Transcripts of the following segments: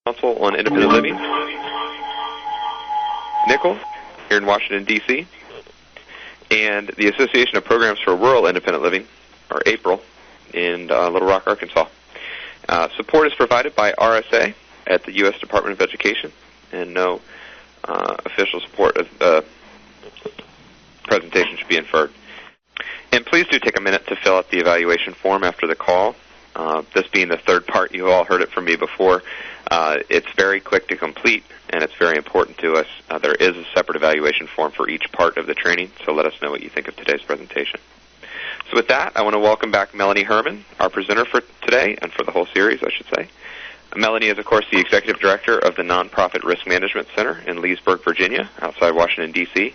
Council on Independent Living, Nickel, here in Washington, D.C., and the Association of Programs for Rural Independent Living, or APRIL, in Little Rock, Arkansas. Support is provided by RSA at the U.S. Department of Education, and no official support of the presentation should be inferred. And please do take a minute to fill out the evaluation form after the call. This being the third part, you all heard it from me before. It's very quick to complete, and it's very important to us. There is a separate evaluation form for each part of the training, so let us know what you think of today's presentation. So with that, I want to welcome back Melanie Herman, our presenter for today, and for the whole series, I should say. Melanie is, of course, the Executive Director of the Nonprofit Risk Management Center in Leesburg, Virginia, outside Washington, D.C.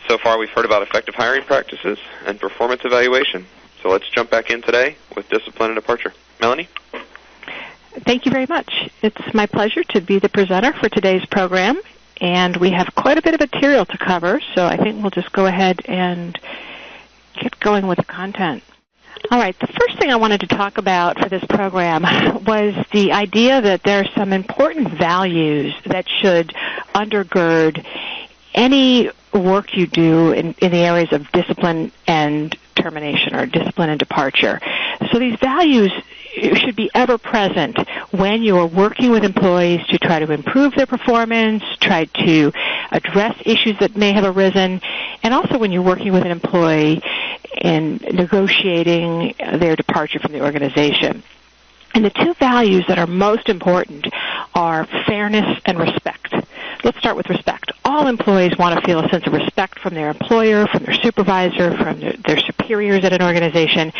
So far, we've heard about effective hiring practices and performance evaluation. So let's jump back in today with discipline and departure. Melanie? Thank you very much. It's my pleasure to be the presenter for today's program, and we have quite a bit of material to cover, so I think we'll just go ahead and get going with the content. All right, the first thing I wanted to talk about for this program was the idea that there are some important values that should undergird any work you do in the areas of discipline and termination, or discipline and departure. So these values should be ever present when you are working with employees to try to improve their performance, try to address issues that may have arisen, and also when you're working with an employee in negotiating their departure from the organization. And the two values that are most important are fairness and respect. Let's start with respect. All employees want to feel a sense of respect from their employer, from their supervisor, from their superiors at an organization,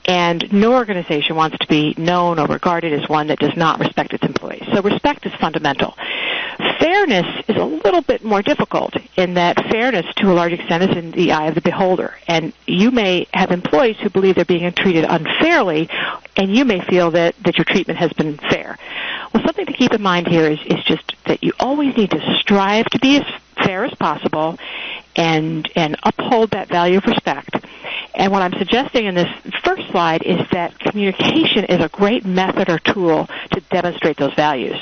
and no organization wants to be known or regarded as one that does not respect its employees. So respect is fundamental. Fairness is a little bit more difficult in that fairness, to a large extent, is in the eye of the beholder. And you may have employees who believe they're being treated unfairly, and you may feel that your treatment has been fair. Well, something to keep in mind here is just that you always need to strive to be as fair as possible and uphold that value of respect. And what I'm suggesting in this first slide is that communication is a great method or tool to demonstrate those values.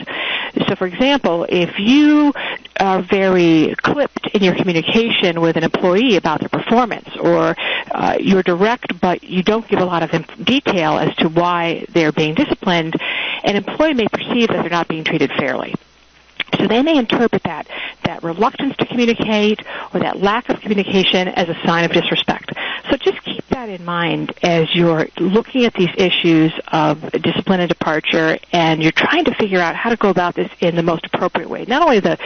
So, for example, if you are very clipped in your communication with an employee about their performance, or you're direct but you don't give a lot of detail as to why they're being disciplined, an employee may perceive that they're not being treated fairly. So they may interpret that reluctance to communicate or that lack of communication as a sign of disrespect. So just keep that in mind as you're looking at these issues of discipline and departure, and you're trying to figure out how to go about this in the most appropriate way, not only the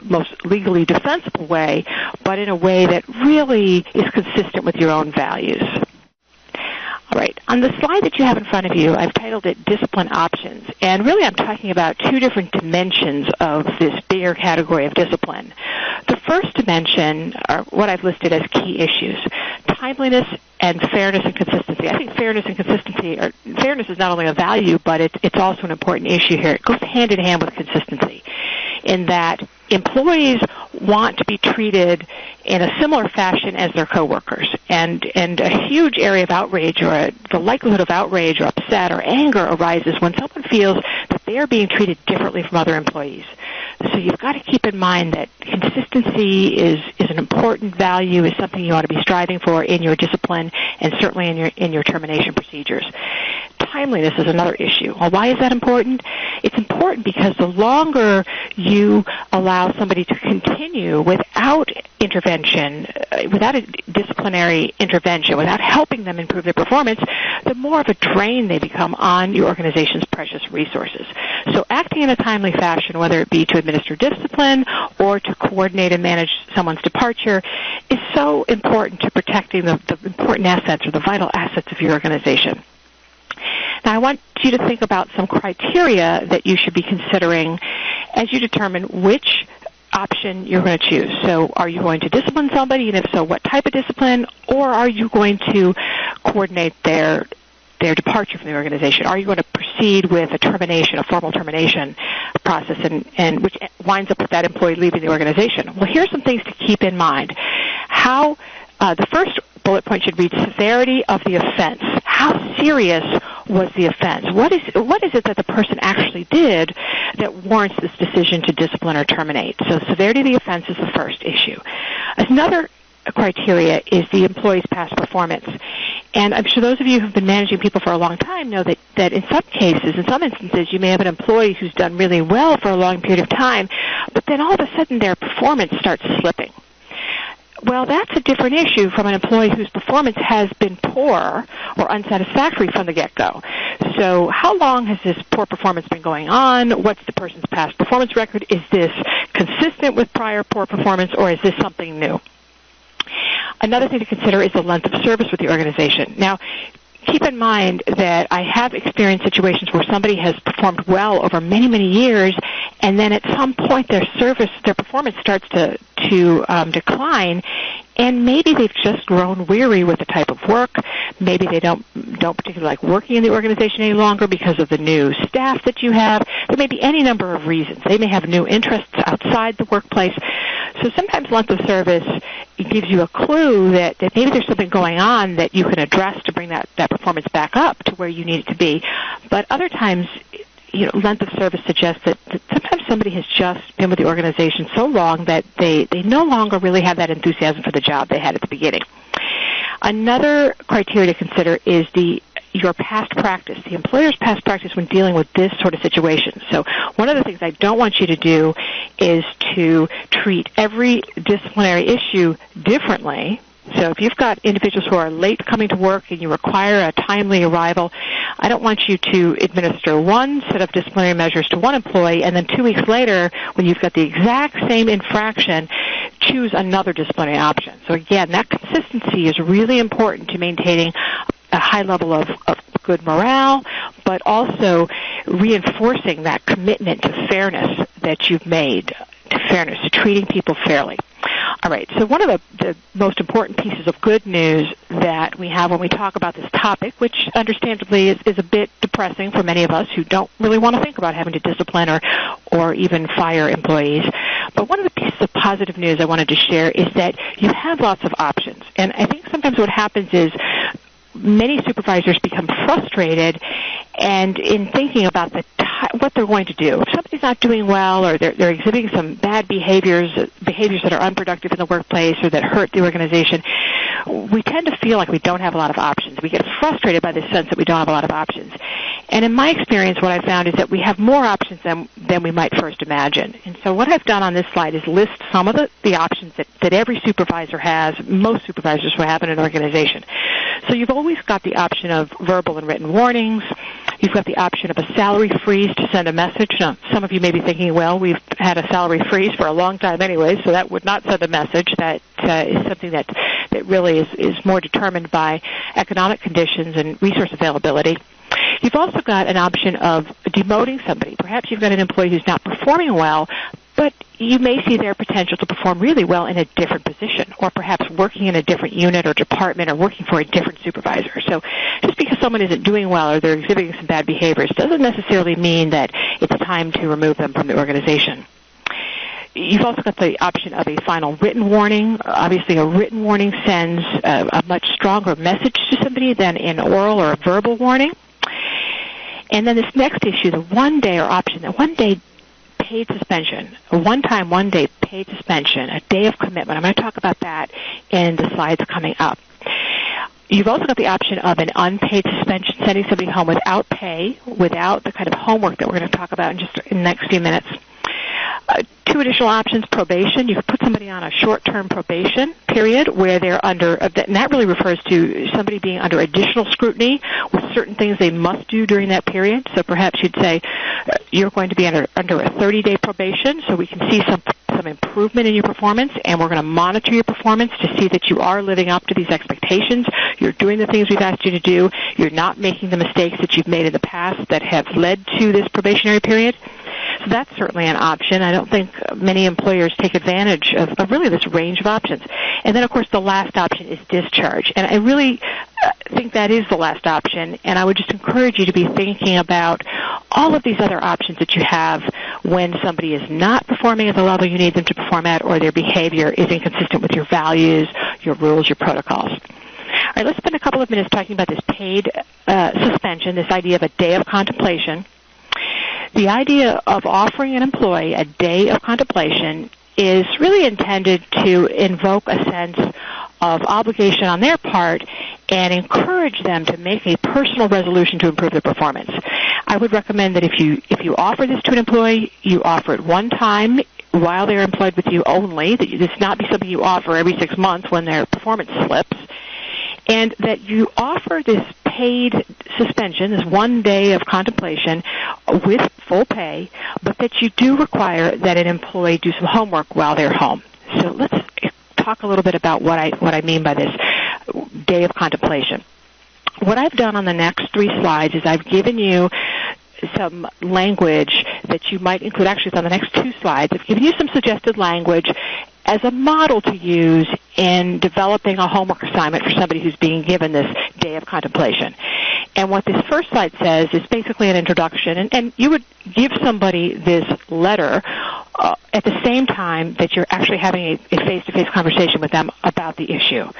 most legally defensible way, but in a way that really is consistent with your own values. All right, on the slide that you have in front of you, I've titled it Discipline Options, and really I'm talking about two different dimensions of this bigger category of discipline. The first dimension are what I've listed as key issues: timeliness and fairness and consistency. I think fairness and consistency, fairness is not only a value, but it's also an important issue here. It goes hand in hand with consistency, in that employees want to be treated in a similar fashion as their coworkers, and a huge area of outrage, or the likelihood of outrage or upset or anger arises when someone feels that they are being treated differently from other employees. So you've got to keep in mind that consistency is an important value, is something you ought to be striving for in your discipline and certainly in your termination procedures. Timeliness is another issue. Well, why is that important? It's important because the longer you allow somebody to continue without intervention, without a disciplinary intervention, without helping them improve their performance, the more of a drain they become on your organization's precious resources. So acting in a timely fashion, whether it be to administer discipline or to coordinate and manage someone's departure, is so important to protecting the important assets or the vital assets of your organization. Now, I want you to think about some criteria that you should be considering as you determine which option you're going to choose. So are you going to discipline somebody, and if so, what type of discipline, or are you going to coordinate their departure from the organization? Are you going to proceed with a termination, a formal termination process, and which winds up with that employee leaving the organization? Well, here's some things to keep in mind. The first bullet point should read severity of the offense. How serious was the offense? What is it that the person actually did that warrants this decision to discipline or terminate? So severity of the offense is the first issue. Another criteria is the employee's past performance. And I'm sure those of you who've been managing people for a long time know that in some cases, in some instances, you may have an employee who's done really well for a long period of time, but then all of a sudden their performance starts slipping. Well, that's a different issue from an employee whose performance has been poor or unsatisfactory from the get-go. So how long has this poor performance been going on? What's the person's past performance record? Is this consistent with prior poor performance, or is this something new? Another thing to consider is the length of service with the organization. Now, keep in mind that I have experienced situations where somebody has performed well over many, many years, and then at some point their performance starts to decline, and maybe they've just grown weary with the type of work. Maybe they don't particularly like working in the organization any longer because of the new staff that you have. There may be any number of reasons. They may have new interests outside the workplace. So sometimes length of service gives you a clue that maybe there's something going on that you can address to bring that performance back up to where you need it to be. But other times, length of service suggests that sometimes somebody has just been with the organization so long that they no longer really have that enthusiasm for the job they had at the beginning. Another criteria to consider is your past practice, the employer's past practice when dealing with this sort of situation. So one of the things I don't want you to do is to treat every disciplinary issue differently. So if you've got individuals who are late coming to work and you require a timely arrival, I don't want you to administer one set of disciplinary measures to one employee and then 2 weeks later, when you've got the exact same infraction, choose another disciplinary option. So again, that consistency is really important to maintaining a high level of good morale, but also reinforcing that commitment to fairness that you've made, to fairness, to treating people fairly. All right, so one of the most important pieces of good news that we have when we talk about this topic, which understandably is a bit depressing for many of us who don't really want to think about having to discipline or even fire employees, but one of the pieces of positive news I wanted to share is that you have lots of options. And I think sometimes what happens is many supervisors become frustrated and in thinking about what they're going to do. If somebody's not doing well or they're exhibiting some bad behaviors that are unproductive in the workplace or that hurt the organization, we tend to feel like we don't have a lot of options. We get frustrated by the sense that we don't have a lot of options. And in my experience, what I've found is that we have more options than we might first imagine. And so what I've done on this slide is list some of the options that every supervisor has, most supervisors will have in an organization. So you've always got the option of verbal and written warnings. You've got the option of a salary freeze to send a message. Now, some of you may be thinking, well, we've had a salary freeze for a long time anyway, so that would not send a message. That is something that really is more determined by economic conditions and resource availability. You've also got an option of demoting somebody. Perhaps you've got an employee who's not performing well, but you may see their potential to perform really well in a different position, or perhaps working in a different unit or department or working for a different supervisor. So just because someone isn't doing well or they're exhibiting some bad behaviors doesn't necessarily mean that it's time to remove them from the organization. You've also got the option of a final written warning. Obviously, a written warning sends a much stronger message to somebody than an oral or a verbal warning. And then this next issue, the one-day or option, the one-day paid suspension, a one-time, one-day paid suspension, a day of commitment. I'm going to talk about that in the slides coming up. You've also got the option of an unpaid suspension, sending somebody home without pay, without the kind of homework that we're going to talk about in the next few minutes. Two additional options, probation. You can put somebody on a short-term probation period where they're under, and that really refers to somebody being under additional scrutiny with certain things they must do during that period. So perhaps you'd say you're going to be under a 30-day probation so we can see some improvement in your performance, and we're going to monitor your performance to see that you are living up to these expectations. You're doing the things we've asked you to do. You're not making the mistakes that you've made in the past that have led to this probationary period. So that's certainly an option. I don't think many employers take advantage of really this range of options. And then, of course, the last option is discharge. And I really think that is the last option, and I would just encourage you to be thinking about all of these other options that you have when somebody is not performing at the level you need them to perform at, or their behavior is inconsistent with your values, your rules, your protocols. right, let's spend a couple of minutes talking about this paid suspension, this idea of a day of contemplation. The idea of offering an employee a day of contemplation is really intended to invoke a sense of obligation on their part and encourage them to make a personal resolution to improve their performance. I would recommend that if you offer this to an employee, you offer it one time while they're employed with you only, that this not be something you offer every 6 months when their performance slips, and that you offer this paid suspension, this 1 day of contemplation with full pay, but that you do require that an employee do some homework while they're home. So let's talk a little bit about what I mean by this day of contemplation. What I've done on the next 3 slides is I've given you some language that you might include. Actually, it's on the next 2 slides. I've given you some suggested language as a model to use in developing a homework assignment for somebody who's being given this day of contemplation. And what this first slide says is basically an introduction, and you would give somebody this letter at the same time that you're actually having a face-to-face conversation with them about the issue.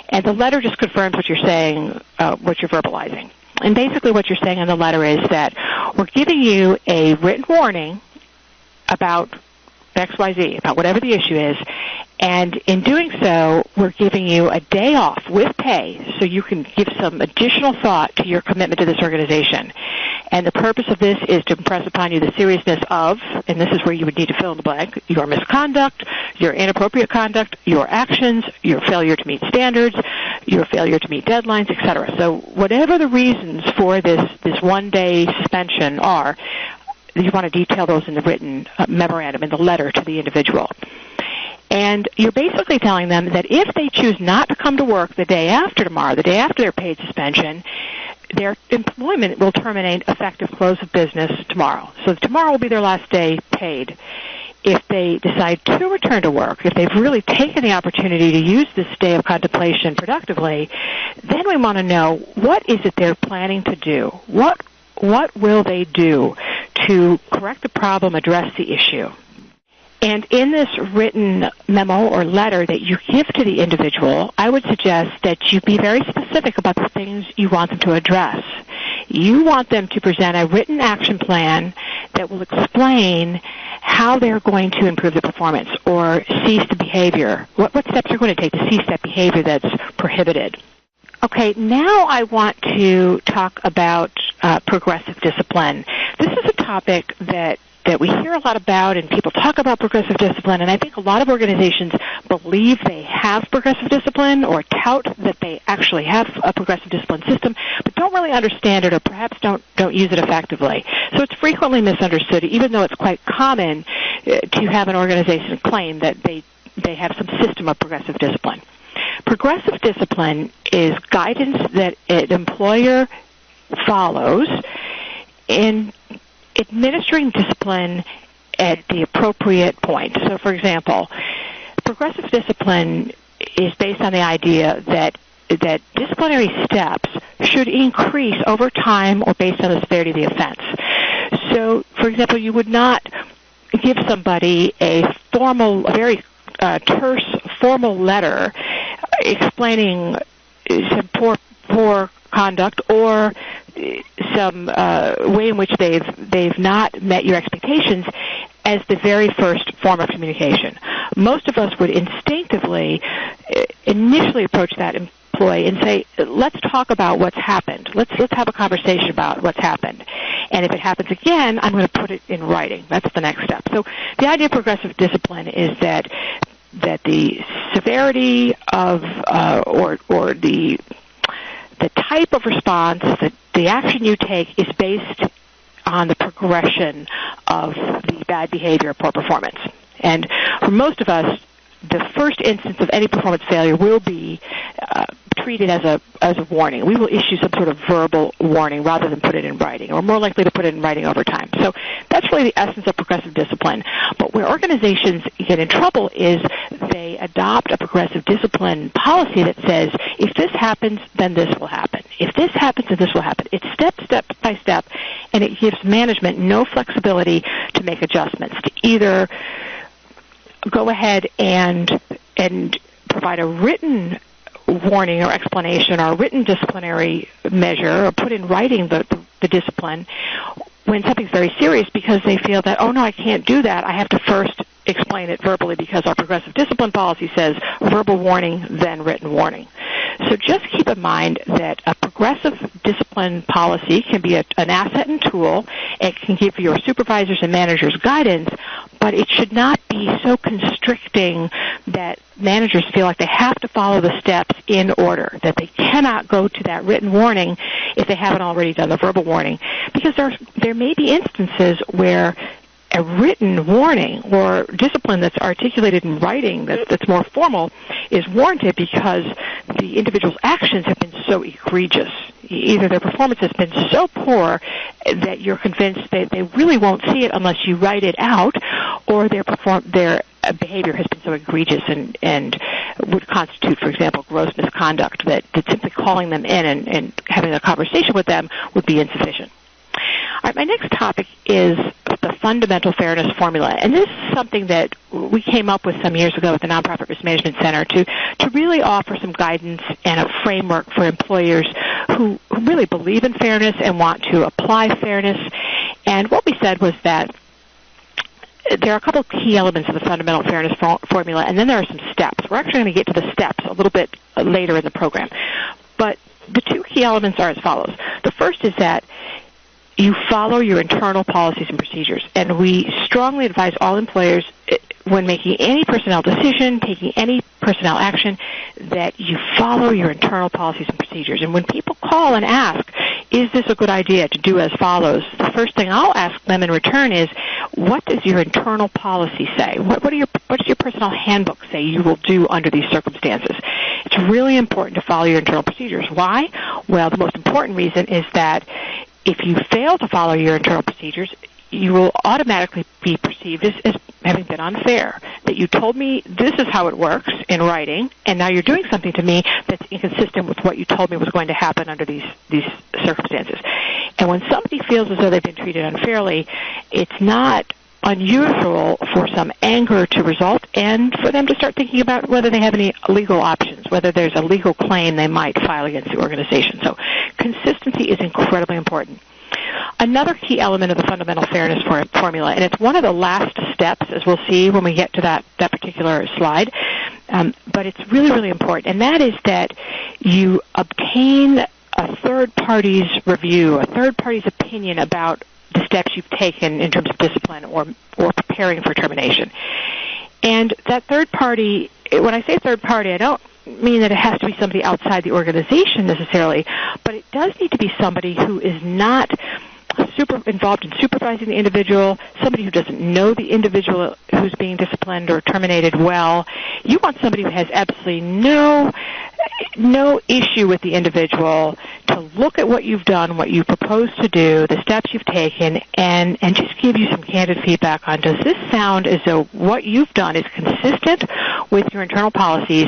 And the letter just confirms what you're saying, what you're verbalizing. And basically what you're saying in the letter is that we're giving you a written warning about XYZ, about whatever the issue is, and in doing so, we're giving you a day off with pay so you can give some additional thought to your commitment to this organization. And the purpose of this is to impress upon you the seriousness of, and this is where you would need to fill in the blank, your misconduct, your inappropriate conduct, your actions, your failure to meet standards, your failure to meet deadlines, etc. So whatever the reasons for this 1 day suspension are, you want to detail those in the written memorandum, in the letter to the individual. And you're basically telling them that if they choose not to come to work the day after tomorrow, the day after their paid suspension, their employment will terminate effective close of business tomorrow. So tomorrow will be their last day paid. If they decide to return to work, if they've really taken the opportunity to use this day of contemplation productively, then we want to know, what is it they're planning to do? What will they do to correct the problem, address the issue? And in this written memo or letter that you give to the individual, I would suggest that you be very specific about the things you want them to address. You want them to present a written action plan that will explain how they're going to improve the performance or cease the behavior, what steps you're going to take to cease that behavior that's prohibited. Okay, now I want to talk about progressive discipline. This is a topic that we hear a lot about, and people talk about progressive discipline, and I think a lot of organizations believe they have progressive discipline or tout that they actually have a progressive discipline system, but don't really understand it or perhaps don't use it effectively. So it's frequently misunderstood, even though it's quite common to have an organization claim that they have some system of progressive discipline. Progressive discipline is guidance that an employer follows in administering discipline at the appropriate point. So, for example, progressive discipline is based on the idea that disciplinary steps should increase over time or based on the severity of the offense. So, for example, you would not give somebody a very terse, formal letter explaining some poor conduct or some way in which they've not met your expectations as the very first form of communication. Most of us would instinctively initially approach that employee and say, let's talk about what's happened. Let's have a conversation about what's happened. And if it happens again, I'm going to put it in writing. That's the next step. So the idea of progressive discipline is that the severity of or the type of response, the action you take, is based on the progression of the bad behavior, poor performance. And for most of us, the first instance of any performance failure will be treated as a warning. We will issue some sort of verbal warning rather than put it in writing, or more likely to put it in writing over time. So that's really the essence of progressive discipline. But where organizations get in trouble is they adopt a progressive discipline policy that says, if this happens, then this will happen. If this happens, then this will happen. It's step by step, and it gives management no flexibility to make adjustments, to either go ahead and provide a written warning or explanation or a written disciplinary measure or put in writing the discipline when something's very serious because they feel that, oh, no, I can't do that. I have to first explain it verbally because our progressive discipline policy says verbal warning, then written warning. So just keep in mind that a progressive discipline policy can be an asset and tool. It can give your supervisors and managers guidance, but it should not be so constricting that managers feel like they have to follow the steps in order, that they cannot go to that written warning if they haven't already done the verbal warning. Because there may be instances where a written warning or discipline that's articulated in writing that's more formal is warranted because the individual's actions have been so egregious. Either their performance has been so poor that you're convinced that they really won't see it unless you write it out, or their behavior has been so egregious and would constitute, for example, gross misconduct that simply calling them in and having a conversation with them would be insufficient. All right, my next topic is the fundamental fairness formula, and this is something that we came up with some years ago at the Nonprofit Risk Management Center to really offer some guidance and a framework for employers who really believe in fairness and want to apply fairness. And what we said was that there are a couple of key elements of the fundamental fairness formula, and then there are some steps. We're actually going to get to the steps a little bit later in the program. But the two key elements are as follows. The first is that you follow your internal policies and procedures. And we strongly advise all employers when making any personnel decision, taking any personnel action, that you follow your internal policies and procedures. And when people call and ask, is this a good idea to do as follows, the first thing I'll ask them in return is, what does your internal policy say? What does your personnel handbook say you will do under these circumstances? It's really important to follow your internal procedures. Why? Well, the most important reason is that if you fail to follow your internal procedures, you will automatically be perceived as having been unfair, that you told me this is how it works in writing, and now you're doing something to me that's inconsistent with what you told me was going to happen under these circumstances. And when somebody feels as though they've been treated unfairly, it's not unusual for some anger to result and for them to start thinking about whether they have any legal options, whether there's a legal claim they might file against the organization. So consistency is incredibly important. Another key element of the fundamental fairness formula, and it's one of the last steps, as we'll see when we get to that particular slide, but it's really, really important, and that is that you obtain a third party's review, a third party's opinion about the steps you've taken in terms of discipline or preparing for termination. And that third party, when I say third party, I don't mean that it has to be somebody outside the organization necessarily, but it does need to be somebody who is not super involved in supervising the individual, somebody who doesn't know the individual who's being disciplined or terminated well. You want somebody who has absolutely no issue with the individual to look at what you've done, what you propose to do, the steps you've taken, and just give you some candid feedback on, does this sound as though what you've done is consistent with your internal policies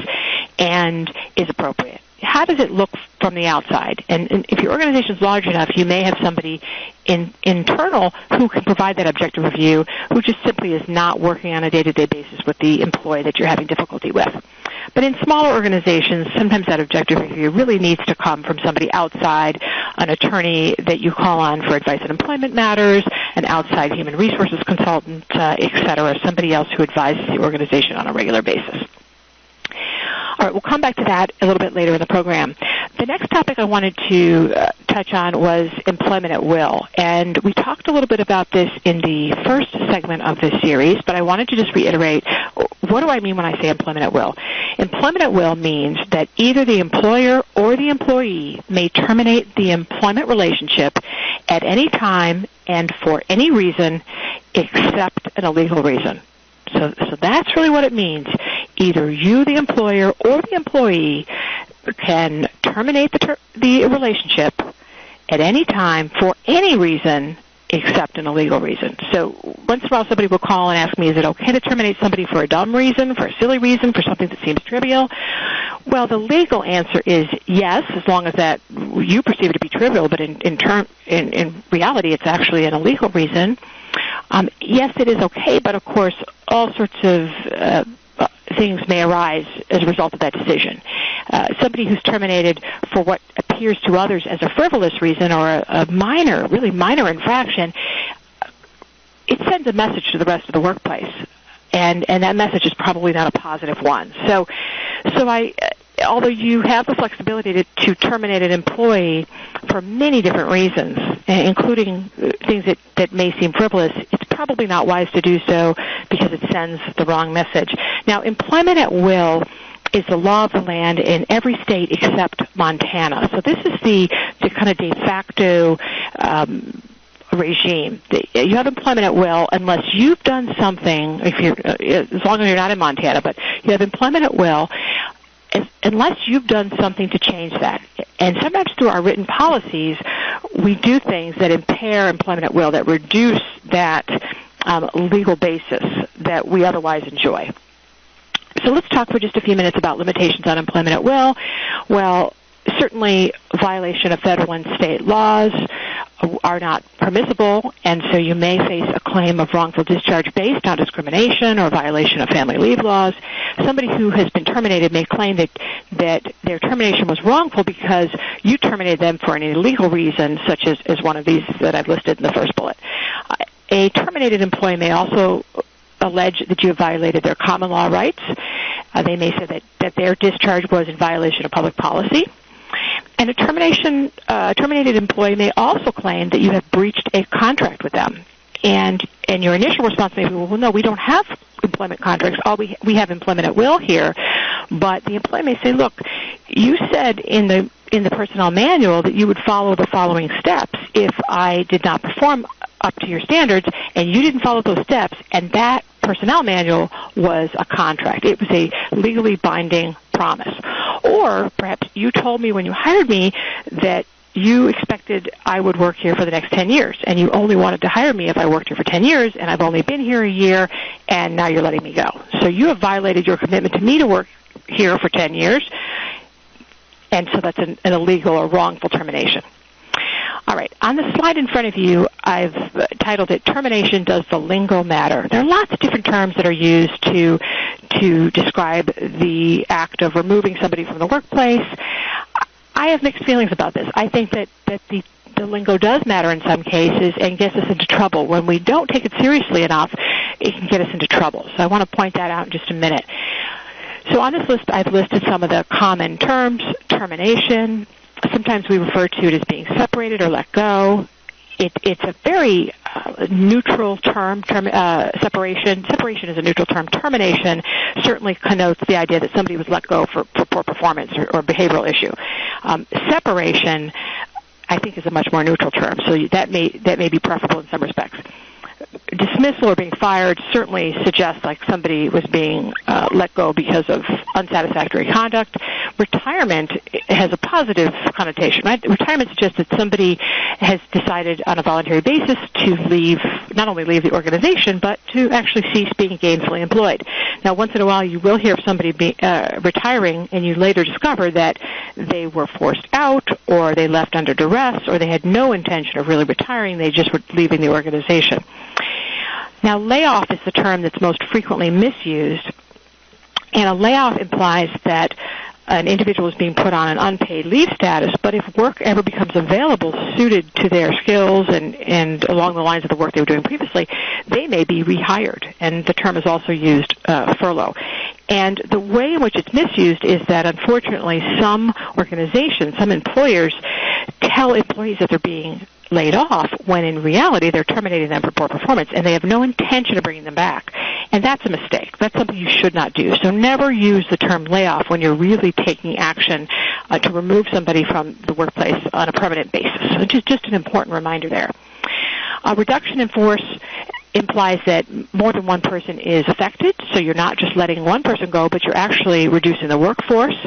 and is appropriate? How does it look from the outside? And if your organization is large enough, you may have somebody internal who can provide that objective review, who just simply is not working on a day-to-day basis with the employee that you're having difficulty with. But in smaller organizations, sometimes that objective review really needs to come from somebody outside, an attorney that you call on for advice on employment matters, an outside human resources consultant, et cetera, somebody else who advises the organization on a regular basis. All right, we'll come back to that a little bit later in the program. The next topic I wanted to touch on was employment at will. And we talked a little bit about this in the first segment of this series, but I wanted to just reiterate, what do I mean when I say employment at will? Employment at will means that either the employer or the employee may terminate the employment relationship at any time and for any reason except an illegal reason. So that's really what it means. Either you, the employer, or the employee can terminate the relationship at any time for any reason except an illegal reason. So once in a while somebody will call and ask me, is it okay to terminate somebody for a dumb reason, for a silly reason, for something that seems trivial? Well, the legal answer is yes, as long as that you perceive it to be trivial, but in reality it's actually an illegal reason. Yes, it is okay, but of course all sorts of things may arise as a result of that decision. Somebody who's terminated for what appears to others as a frivolous reason or a minor, really minor infraction, it sends a message to the rest of the workplace, and that message is probably not a positive one. So although you have the flexibility to terminate an employee for many different reasons, including things that may seem frivolous, it's probably not wise to do so because it sends the wrong message. Now, employment at will is the law of the land in every state except Montana. So this is the kind of de facto regime. You have employment at will unless you've done something, as long as you're not in Montana, but you have employment at will unless you've done something to change that. And sometimes through our written policies, we do things that impair employment at will, that reduce that legal basis that we otherwise enjoy. So let's talk for just a few minutes about limitations on employment at will. Well, certainly violation of federal and state laws are not permissible, and so you may face a claim of wrongful discharge based on discrimination or violation of family leave laws. Somebody who has been terminated may claim that their termination was wrongful because you terminated them for an illegal reason, such as one of these that I've listed in the first bullet. A terminated employee may also allege that you have violated their common law rights. They may say that their discharge was in violation of public policy. And a terminated employee may also claim that you have breached a contract with them. And your initial response may be, well, no, we don't have employment contracts. We have employment at will here. But the employee may say, look, you said in the personnel manual that you would follow the following steps if I did not perform up to your standards, and you didn't follow those steps, and that personnel manual was a contract. It was a legally binding promise. Or perhaps you told me when you hired me that you expected I would work here for the next 10 years, and you only wanted to hire me if I worked here for 10 years, and I've only been here a year, and now you're letting me go. So you have violated your commitment to me to work here for 10 years, and so that's an illegal or wrongful termination. All right, on the slide in front of you, I've titled it, Termination, Does the Lingo Matter? There are lots of different terms that are used to describe the act of removing somebody from the workplace. I have mixed feelings about this. I think that the lingo does matter in some cases and gets us into trouble. When we don't take it seriously enough, it can get us into trouble. So I want to point that out in just a minute. So on this list, I've listed some of the common terms: termination. Sometimes we refer to it as being separated or let go. It's a very neutral term. Separation is a neutral term. Termination certainly connotes the idea that somebody was let go for poor performance or behavioral issue. Separation, I think, is a much more neutral term. So that may be preferable in some respects. Dismissal or being fired certainly suggests like somebody was being let go because of unsatisfactory conduct. Retirement has a positive connotation, right? Retirement suggests that somebody has decided on a voluntary basis to not only leave the organization, but to actually cease being gainfully employed. Now, once in a while, you will hear of somebody retiring, and you later discover that they were forced out, or they left under duress, or they had no intention of really retiring. They just were leaving the organization. Now, layoff is the term that's most frequently misused, and a layoff implies that an individual is being put on an unpaid leave status, but if work ever becomes available suited to their skills and along the lines of the work they were doing previously, they may be rehired, and the term is also used furlough. And the way in which it's misused is that, unfortunately, some organizations, some employers, tell employees that they're being laid off when in reality they're terminating them for poor performance, and they have no intention of bringing them back. And that's a mistake. That's something you should not do. So never use the term layoff when you're really taking action to remove somebody from the workplace on a permanent basis. So just an important reminder there. A reduction in force implies that more than one person is affected, so you're not just letting one person go, but you're actually reducing the workforce.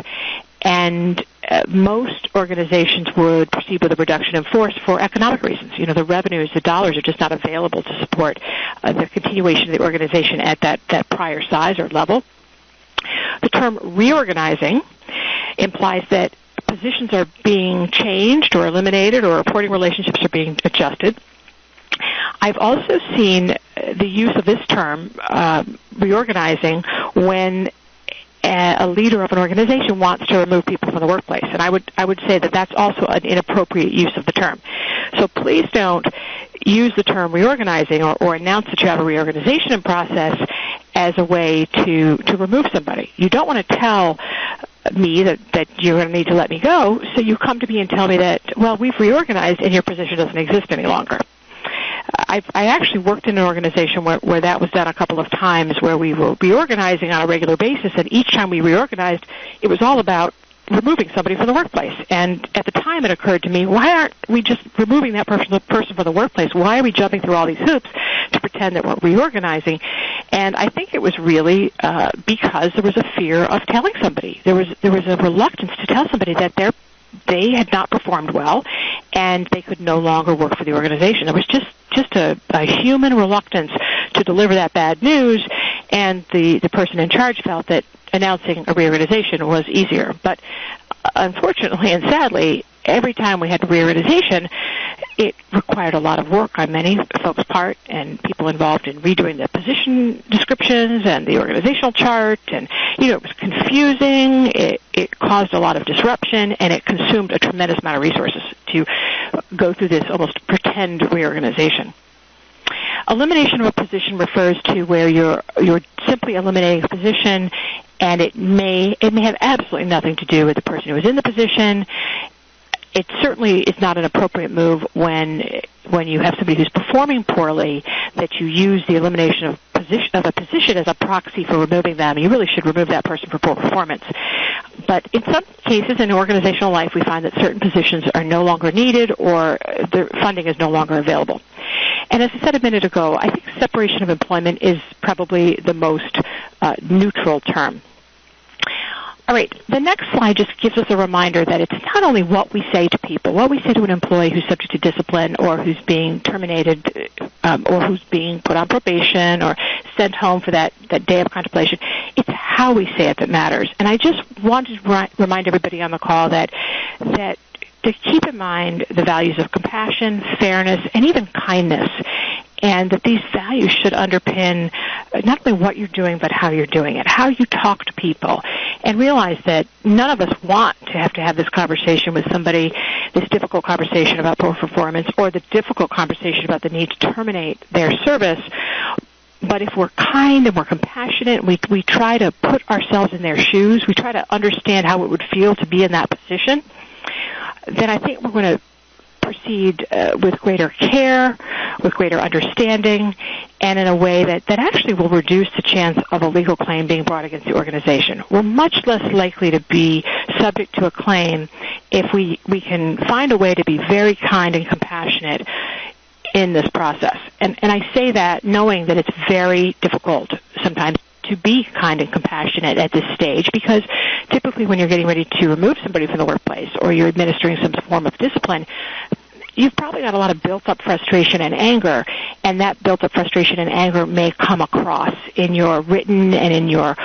And most organizations would proceed with a reduction in force for economic reasons. You know, the revenues, the dollars are just not available to support the continuation of the organization at that prior size or level. The term reorganizing implies that positions are being changed or eliminated, or reporting relationships are being adjusted. I've also seen the use of this term, reorganizing, when a leader of an organization wants to remove people from the workplace. And I would say that that's also an inappropriate use of the term. So please don't use the term reorganizing or announce that you have a reorganization process as a way to remove somebody. You don't want to tell me that you're going to need to let me go, so you come to me and tell me that, well, we've reorganized and your position doesn't exist any longer. I actually worked in an organization where that was done a couple of times, where we were reorganizing on a regular basis, and each time we reorganized, it was all about removing somebody from the workplace. And at the time it occurred to me, why aren't we just removing that person from the workplace? Why are we jumping through all these hoops to pretend that we're reorganizing? And I think it was really because there was a fear of telling somebody. There was a reluctance to tell somebody that they had not performed well and they could no longer work for the organization. There was just a human reluctance to deliver that bad news, and the person in charge felt that announcing a reorganization was easier. But unfortunately and sadly, every time we had a reorganization, it required a lot of work on many folks' part, and people involved in redoing the position descriptions and the organizational chart, and it was confusing, it caused a lot of disruption, and it consumed a tremendous amount of resources to go through this almost pretend reorganization. Elimination of a position refers to where you're simply eliminating a position, and it may have absolutely nothing to do with the person who was in the position. It certainly is not an appropriate move when you have somebody who's performing poorly, that you use the elimination of a position as a proxy for removing them. You really should remove that person for poor performance. But in some cases in organizational life, we find that certain positions are no longer needed or the funding is no longer available. And as I said a minute ago, I think separation of employment is probably the most neutral term. All right, the next slide just gives us a reminder that it's not only what we say to people, what we say to an employee who's subject to discipline or who's being terminated or who's being put on probation or sent home for that day of contemplation. It's how we say it that matters. And I just wanted to remind everybody on the call that to keep in mind the values of compassion, fairness, and even kindness, and that these values should underpin not only what you're doing, but how you're doing it, how you talk to people, and realize that none of us want to have this conversation with somebody, this difficult conversation about poor performance, or the difficult conversation about the need to terminate their service. But if we're kind and we're compassionate, we try to put ourselves in their shoes, we try to understand how it would feel to be in that position, then I think we're going to proceed with greater care, with greater understanding, and in a way that actually will reduce the chance of a legal claim being brought against the organization. We're much less likely to be subject to a claim if we can find a way to be very kind and compassionate in this process. And I say that knowing that it's very difficult sometimes to be kind and compassionate at this stage, because typically when you're getting ready to remove somebody from the workplace or you're administering some form of discipline, you've probably got a lot of built-up frustration and anger, and that built-up frustration and anger may come across in your written and in your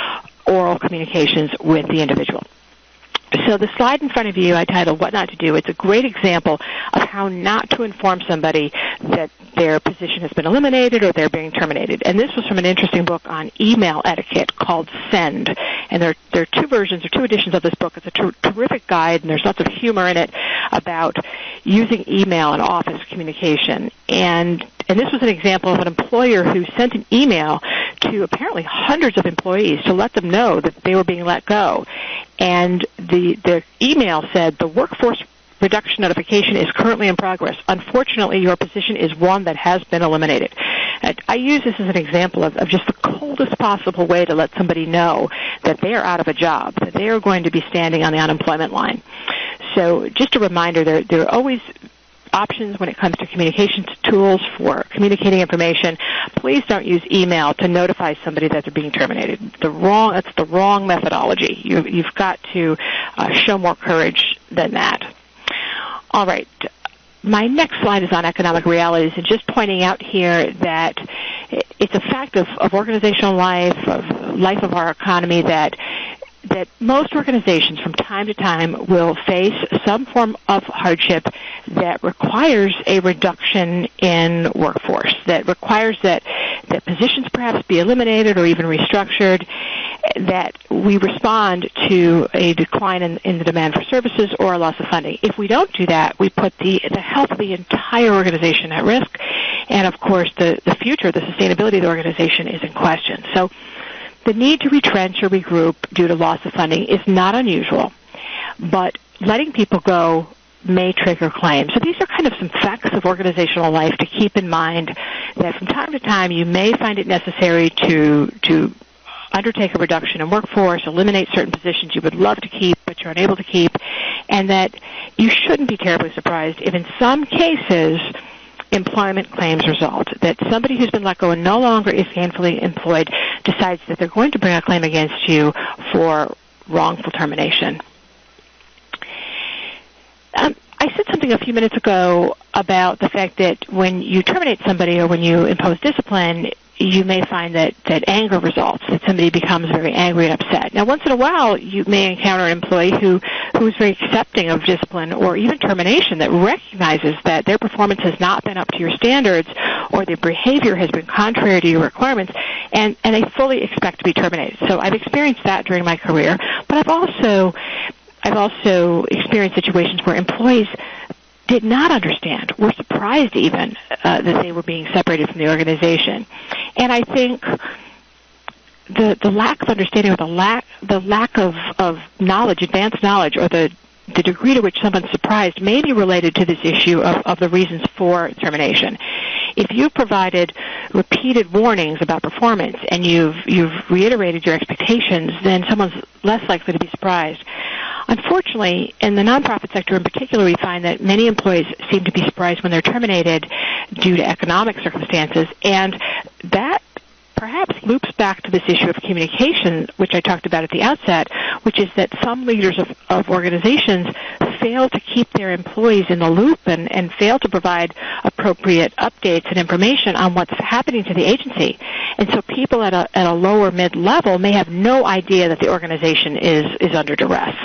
oral communications with the individual. So the slide in front of you I titled What Not to Do. It's a great example of how not to inform somebody that their position has been eliminated or they're being terminated. And this was from an interesting book on email etiquette called Send. And there are two versions or two editions of this book. It's a terrific guide, and there's lots of humor in it about using email in office communication. And this was an example of an employer who sent an email to apparently hundreds of employees to let them know that they were being let go. And the email said, the workforce reduction notification is currently in progress. Unfortunately, your position is one that has been eliminated. I use this as an example of just the coldest possible way to let somebody know that they are out of a job, that they are going to be standing on the unemployment line. So just a reminder, there are always options when it comes to communications tools for communicating information. Please don't use email to notify somebody that they're being terminated. That's the wrong methodology. You've got to show more courage than that. All right. My next slide is on economic realities, and just pointing out here that it's a fact of organizational life, of life of our economy, that most organizations from time to time will face some form of hardship that requires a reduction in workforce, that requires that positions perhaps be eliminated or even restructured. that we respond to a decline in the demand for services or a loss of funding. If we don't do that, we put the health of the entire organization at risk, and of course the future, the sustainability of the organization is in question. So the need to retrench or regroup due to loss of funding is not unusual, but letting people go may trigger claims. So these are kind of some facts of organizational life to keep in mind, that from time to time you may find it necessary to undertake a reduction in workforce, eliminate certain positions you would love to keep but you're unable to keep, and that you shouldn't be terribly surprised if in some cases employment claims result, that somebody who's been let go and no longer is gainfully employed decides that they're going to bring a claim against you for wrongful termination. I said something a few minutes ago about the fact that when you terminate somebody or when you impose discipline, you may find that anger results, that somebody becomes very angry and upset. Now, once in a while, you may encounter an employee who is very accepting of discipline or even termination, that recognizes that their performance has not been up to your standards or their behavior has been contrary to your requirements, and they fully expect to be terminated. So I've experienced that during my career, but I've also experienced situations where employees did not understand, were surprised even that they were being separated from the organization. And I think the lack of understanding or the lack of knowledge, advanced knowledge, or the degree to which someone's surprised may be related to this issue of the reasons for termination. If you've provided repeated warnings about performance and you've reiterated your expectations, then someone's less likely to be surprised. Unfortunately, in the nonprofit sector in particular, we find that many employees seem to be surprised when they're terminated due to economic circumstances, and that perhaps loops back to this issue of communication, which I talked about at the outset, which is that some leaders of organizations fail to keep their employees in the loop and fail to provide appropriate updates and information on what's happening to the agency. And so people at a lower mid-level may have no idea that the organization is under duress.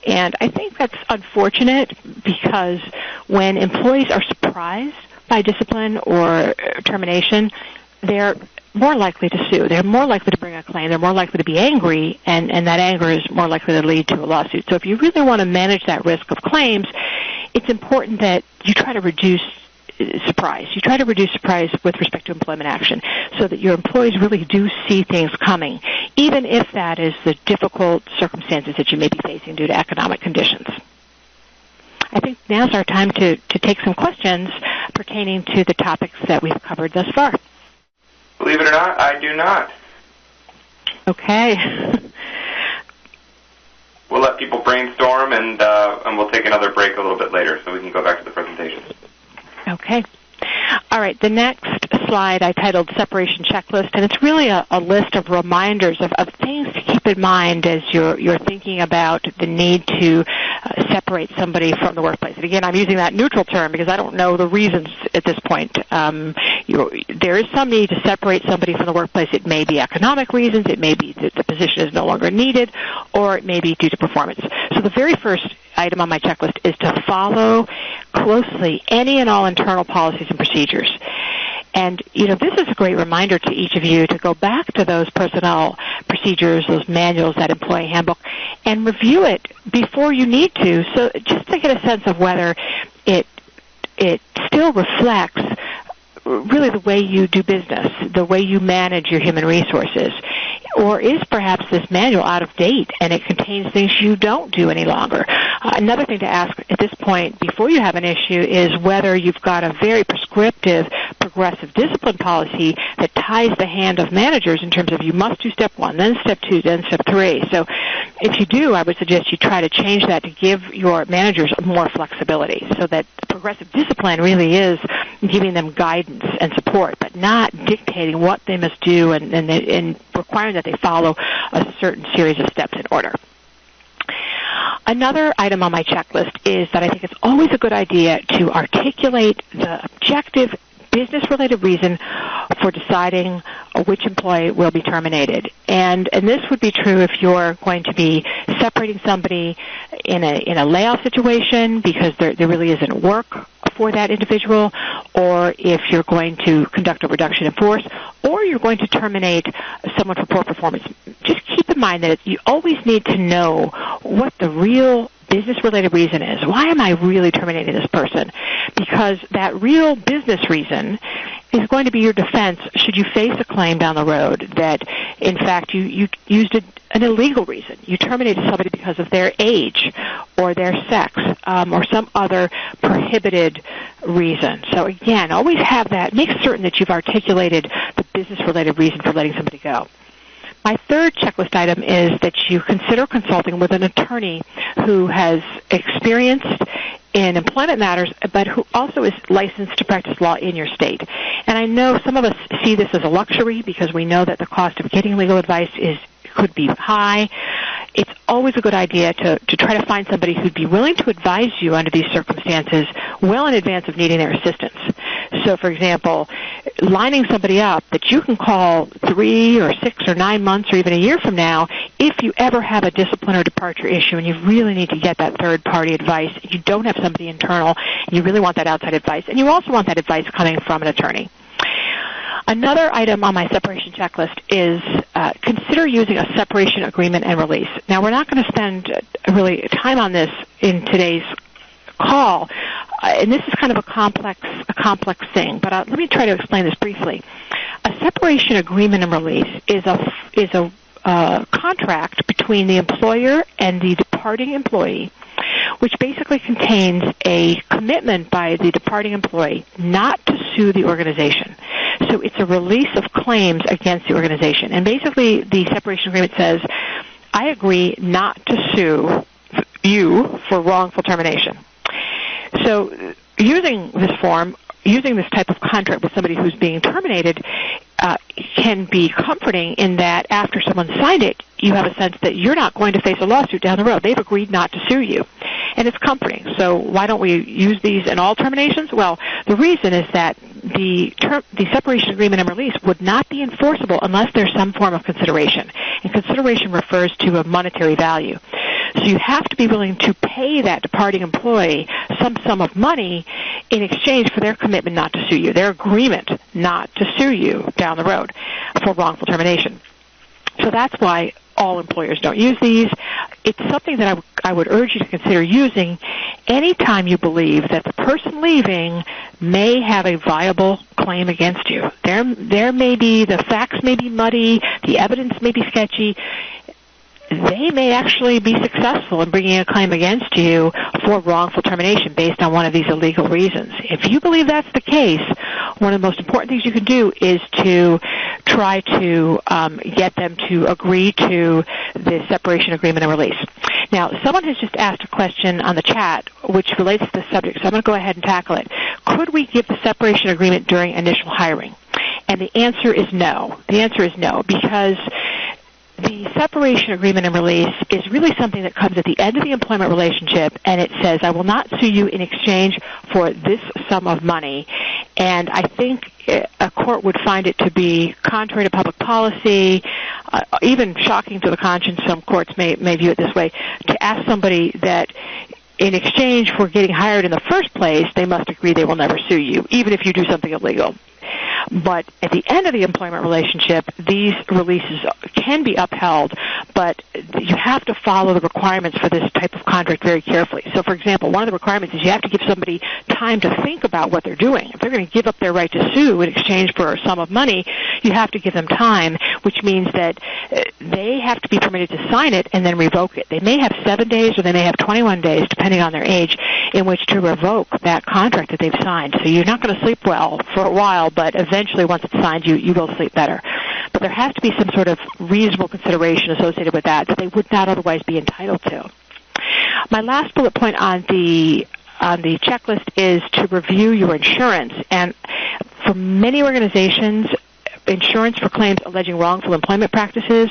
And I think that's unfortunate, because when employees are surprised by discipline or termination, they're more likely to sue. They're more likely to bring a claim. They're more likely to be angry, and that anger is more likely to lead to a lawsuit. So if you really want to manage that risk of claims, it's important that you try to reduce surprise. You try to reduce surprise with respect to employment action so that your employees really do see things coming, even if that is the difficult circumstances that you may be facing due to economic conditions. I think now's our time to take some questions pertaining to the topics that we've covered thus far. Believe it or not, I do not. Okay. We'll let people brainstorm, and we'll take another break a little bit later so we can go back to the presentation. Okay. All right, the next slide I titled Separation Checklist, and it's really a list of reminders of things to keep in mind as you're thinking about the need to separate somebody from the workplace. And again, I'm using that neutral term because I don't know the reasons at this point. There is some need to separate somebody from the workplace. It may be economic reasons, it may be that the position is no longer needed, or it may be due to performance. So the very first item on my checklist is to follow closely any and all internal policies and procedures. And, this is a great reminder to each of you to go back to those personnel procedures, those manuals, that employee handbook, and review it before you need to, so just to get a sense of whether it still reflects really the way you do business, the way you manage your human resources. Or is perhaps this manual out of date and it contains things you don't do any longer? Another thing to ask at this point before you have an issue is whether you've got a very prescriptive, progressive discipline policy that ties the hand of managers in terms of you must do step 1, then step 2, then step 3. So if you do, I would suggest you try to change that to give your managers more flexibility, so that progressive discipline really is giving them guidance and support, but not dictating what they must do and requiring that they follow a certain series of steps in order. Another item on my checklist is that I think it's always a good idea to articulate the objective business-related reason for deciding which employee will be terminated. And this would be true if you're going to be separating somebody in a layoff situation because there really isn't work for that individual, or if you're going to conduct a reduction in force, or you're going to terminate someone for poor performance. Just keep in mind that you always need to know what the real business-related reason is. Why am I really terminating this person? Because that real business reason is going to be your defense should you face a claim down the road that, in fact, you used an illegal reason. You terminated somebody because of their age or their sex or some other prohibited reason. So, again, always have that. Make certain that you've articulated the business-related reason for letting somebody go. My third checklist item is that you consider consulting with an attorney who has experience in employment matters, but who also is licensed to practice law in your state. And I know some of us see this as a luxury because we know that the cost of getting legal advice could be high. It's always a good idea to try to find somebody who'd be willing to advise you under these circumstances well in advance of needing their assistance. So, for example, lining somebody up that you can call 3 or 6 or 9 months or even a year from now if you ever have a discipline or departure issue and you really need to get that third-party advice. You don't have somebody internal, and you really want that outside advice, and you also want that advice coming from an attorney. Another item on my separation checklist is consider using a separation agreement and release. Now, we're not going to spend really time on this in today's call, and this is kind of a complex thing, but let me try to explain this briefly. A separation agreement and release is a contract between the employer and the departing employee, which basically contains a commitment by the departing employee not to sue the organization. So it's a release of claims against the organization. And basically the separation agreement says, I agree not to sue you for wrongful termination. So using this type of contract with somebody who's being terminated can be comforting in that after someone signed it, you have a sense that you're not going to face a lawsuit down the road. They've agreed not to sue you. And it's comforting. So why don't we use these in all terminations? Well, the reason is that the separation agreement and release would not be enforceable unless there's some form of consideration. And consideration refers to a monetary value. So you have to be willing to pay that departing employee some sum of money in exchange for their commitment not to sue you, their agreement not to sue you down the road for wrongful termination. So that's why all employers don't use these. It's something that I would urge you to consider using anytime you believe that the person leaving may have a viable claim against you. There may be, the facts may be muddy, the evidence may be sketchy. They may actually be successful in bringing a claim against you for wrongful termination based on one of these illegal reasons. If you believe that's the case, one of the most important things you can do is to try to get them to agree to the separation agreement and release. Now, someone has just asked a question on the chat which relates to this subject, so I'm going to go ahead and tackle it. Could we give the separation agreement during initial hiring? And the answer is no. The answer is no, because the separation agreement and release is really something that comes at the end of the employment relationship, and it says, I will not sue you in exchange for this sum of money. And I think a court would find it to be contrary to public policy, even shocking to the conscience. Some courts may view it this way, to ask somebody that in exchange for getting hired in the first place, they must agree they will never sue you, even if you do something illegal. But at the end of the employment relationship, these releases can be upheld, but you have to follow the requirements for this type of contract very carefully. So, for example, one of the requirements is you have to give somebody time to think about what they're doing. If they're going to give up their right to sue in exchange for a sum of money, you have to give them time, which means that they have to be permitted to sign it and then revoke it. They may have 7 days or they may have 21 days, depending on their age, in which to revoke that contract that they've signed. So you're not going to sleep well for a while, but eventually once it's signed, you will sleep better. But there has to be some sort of reasonable consideration associated with that they would not otherwise be entitled to. My last bullet point on the checklist is to review your insurance. And for many organizations, insurance for claims alleging wrongful employment practices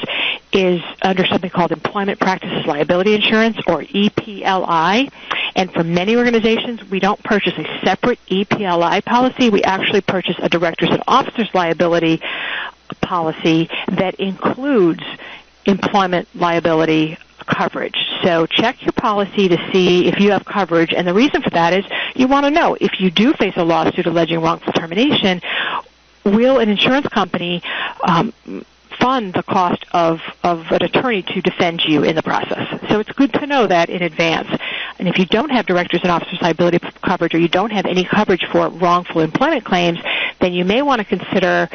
is under something called Employment Practices Liability Insurance, or EPLI. And for many organizations, we don't purchase a separate EPLI policy. We actually purchase a directors and officers liability policy that includes employment liability coverage. so check your policy to see if you have coverage, and the reason for that is you want to know if you do face a lawsuit alleging wrongful termination, will an insurance company fund the cost of an attorney to defend you in the process. So it's good to know that in advance. And if you don't have directors and officers liability coverage, or you don't have any coverage for wrongful employment claims, then you may want to consider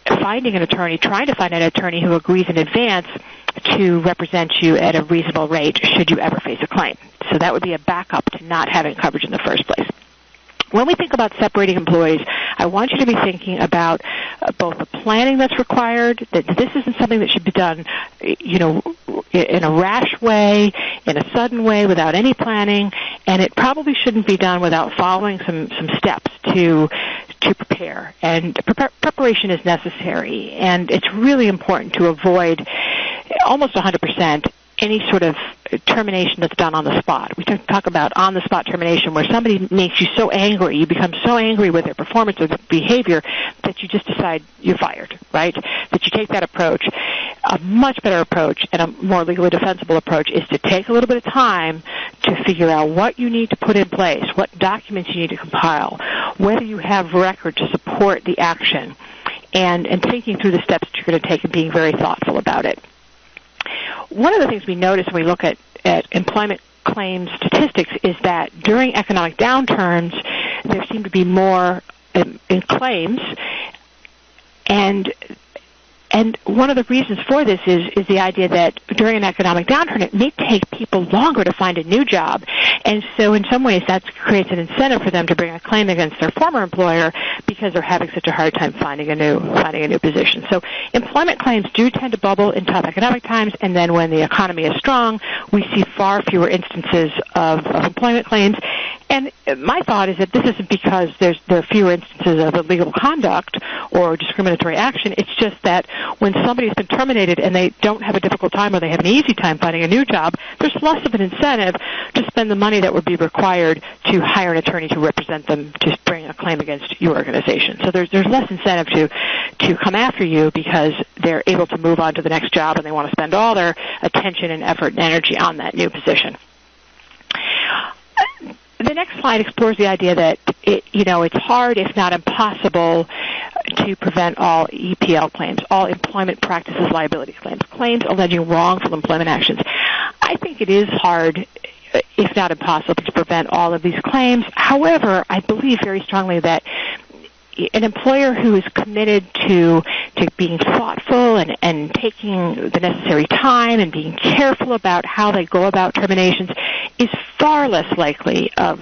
finding an attorney, trying to find an attorney who agrees in advance to represent you at a reasonable rate should you ever face a claim. So that would be a backup to not having coverage in the first place. When we think about separating employees, I want you to be thinking about both the planning that's required, that this isn't something that should be done, in a rash way, in a sudden way, without any planning, and it probably shouldn't be done without following some steps to prepare. And preparation is necessary, and it's really important to avoid almost 100% any sort of termination that's done on the spot. We talk about on-the-spot termination, where somebody makes you so angry, you become so angry with their performance or their behavior that you just decide you're fired, right? That you take that approach. A much better approach and a more legally defensible approach is to take a little bit of time to figure out what you need to put in place, what documents you need to compile, whether you have record to support the action, and thinking through the steps that you're going to take and being very thoughtful about it. One of the things we notice when we look at employment claims statistics is that during economic downturns, there seem to be more in claims, and one of the reasons for this is the idea that during an economic downturn, it may take people longer to find a new job, and so in some ways that creates an incentive for them to bring a claim against their former employer because they're having such a hard time finding a new position. So employment claims do tend to bubble in tough economic times, and then when the economy is strong, we see far fewer instances of employment claims. And my thought is that this isn't because there are fewer instances of illegal conduct or discriminatory action. It's just that when somebody's been terminated and they don't have a difficult time or they have an easy time finding a new job, there's less of an incentive to spend the money that would be required to hire an attorney to represent them to bring a claim against your organization. So there's less incentive to come after you because they're able to move on to the next job and they want to spend all their attention and effort and energy on that new position. The next slide explores the idea that it's hard, if not impossible, to prevent all EPL claims, all employment practices liability claims alleging wrongful employment actions. I think it is hard, if not impossible, to prevent all of these claims. However, I believe very strongly that an employer who is committed to being thoughtful and taking the necessary time and being careful about how they go about terminations is far less likely of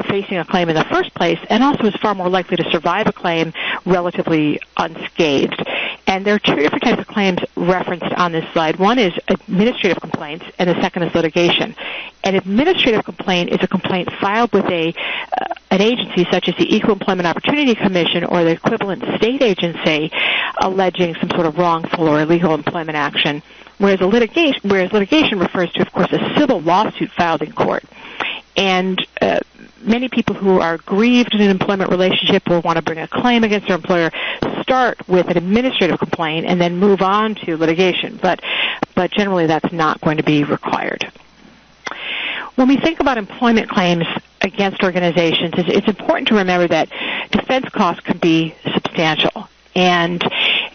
facing a claim in the first place, and also is far more likely to survive a claim relatively unscathed. And there are two different types of claims referenced on this slide. One is administrative complaints, and the second is litigation. An administrative complaint is a complaint filed with an agency such as the Equal Employment Opportunity Commission or the equivalent state agency alleging some sort of wrongful or illegal employment action, whereas litigation refers to, of course, a civil lawsuit filed in court. And many people who are grieved in an employment relationship will want to bring a claim against their employer, start with an administrative complaint, and then move on to litigation. But generally that's not going to be required. When we think about employment claims against organizations, it's important to remember that defense costs can be substantial. And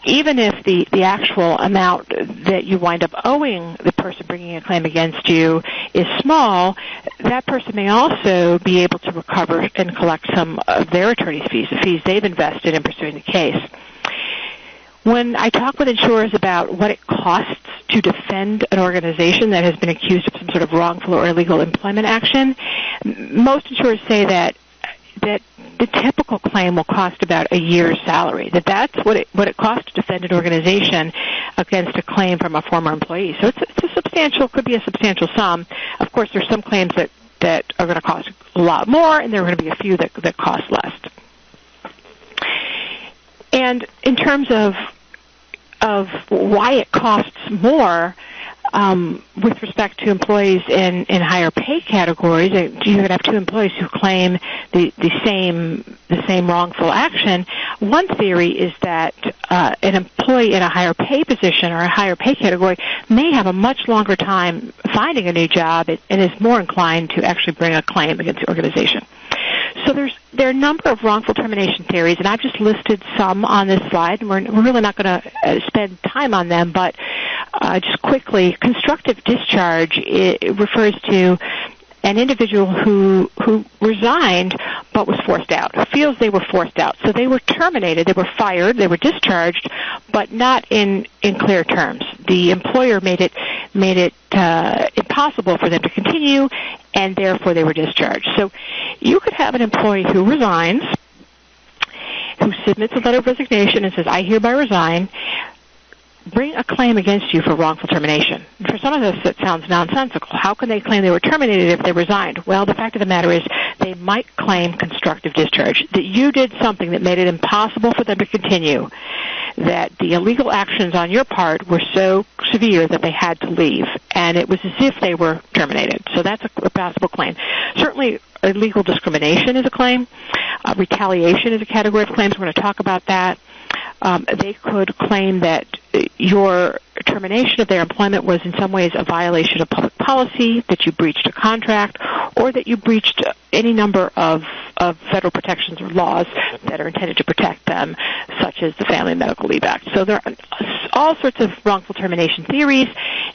even if the actual amount that you wind up owing the person bringing a claim against you is small, that person may also be able to recover and collect some of their attorney's fees, the fees they've invested in pursuing the case. When I talk with insurers about what it costs to defend an organization that has been accused of some sort of wrongful or illegal employment action, most insurers say that the typical claim will cost about a year's salary. That's what it costs to defend an organization against a claim from a former employee. So could be a substantial sum. Of course, there's some claims that are going to cost a lot more, and there are going to be a few that cost less. And in terms of why it costs more, with respect to employees in higher pay categories, you could have two employees who claim the same wrongful action. One theory is that an employee in a higher pay position or a higher pay category may have a much longer time finding a new job and is more inclined to actually bring a claim against the organization. So there are a number of wrongful termination theories, and I've just listed some on this slide, and we're really not going to spend time on them, but just quickly, constructive discharge, it refers to an individual who resigned but was forced out, who feels they were forced out. So they were terminated, they were fired, they were discharged, but not in clear terms. The employer made it impossible for them to continue, and therefore they were discharged. So you could have an employee who resigns, who submits a letter of resignation and says, I hereby resign, bring a claim against you for wrongful termination. For some of us, that sounds nonsensical. How can they claim they were terminated if they resigned? Well, the fact of the matter is they might claim constructive discharge, that you did something that made it impossible for them to continue, that the illegal actions on your part were so severe that they had to leave, and it was as if they were terminated. So that's a possible claim. Certainly, illegal discrimination is a claim. Retaliation is a category of claims. We're going to talk about that. They could claim that your termination of their employment was in some ways a violation of public policy, that you breached a contract, or that you breached any number of federal protections or laws that are intended to protect them, such as the Family and Medical Leave Act. So there are all sorts of wrongful termination theories,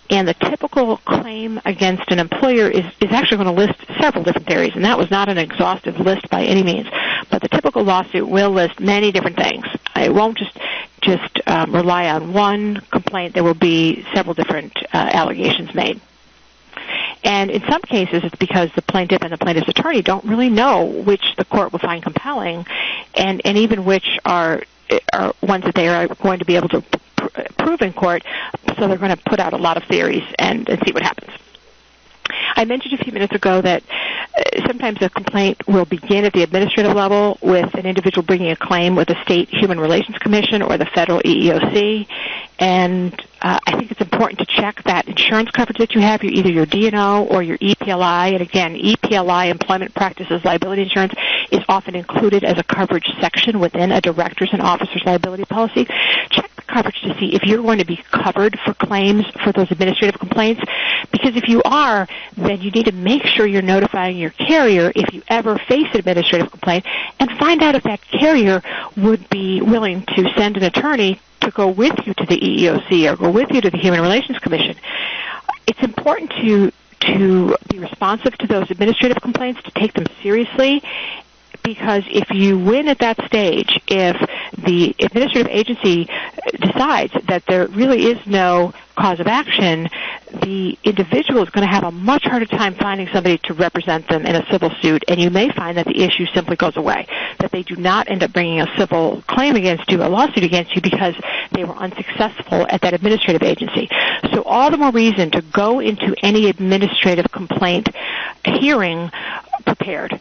and the typical claim against an employer is actually going to list several different theories, and that was not an exhaustive list by any means. But the typical lawsuit will list many different things. It won't just rely on one complaint. There will be several different allegations made. And in some cases, it's because the plaintiff and the plaintiff's attorney don't really know which the court will find compelling, and even which are ones that they are going to be able to prove in court, so they're going to put out a lot of theories and see what happens. I mentioned a few minutes ago that sometimes a complaint will begin at the administrative level with an individual bringing a claim with the State Human Relations Commission or the federal EEOC, and I think it's important to check that insurance coverage that you have, either your D&O or your EPLI. And again, EPLI, Employment Practices Liability Insurance, is often included as a coverage section within a director's and officer's liability policy. Check the coverage to see if you're going to be covered for claims for those administrative complaints, because if you are, then you need to make sure you're notifying your carrier if you ever face an administrative complaint, and find out if that carrier would be willing to send an attorney to go with you to the EEOC or go with you to the Human Relations Commission. It's important to be responsive to those administrative complaints, to take them seriously, because if you win at that stage, if the administrative agency decides that there really is no cause of action, the individual is going to have a much harder time finding somebody to represent them in a civil suit, and you may find that the issue simply goes away, that they do not end up bringing a civil claim against you, a lawsuit against you, because they were unsuccessful at that administrative agency. So all the more reason to go into any administrative complaint hearing prepared.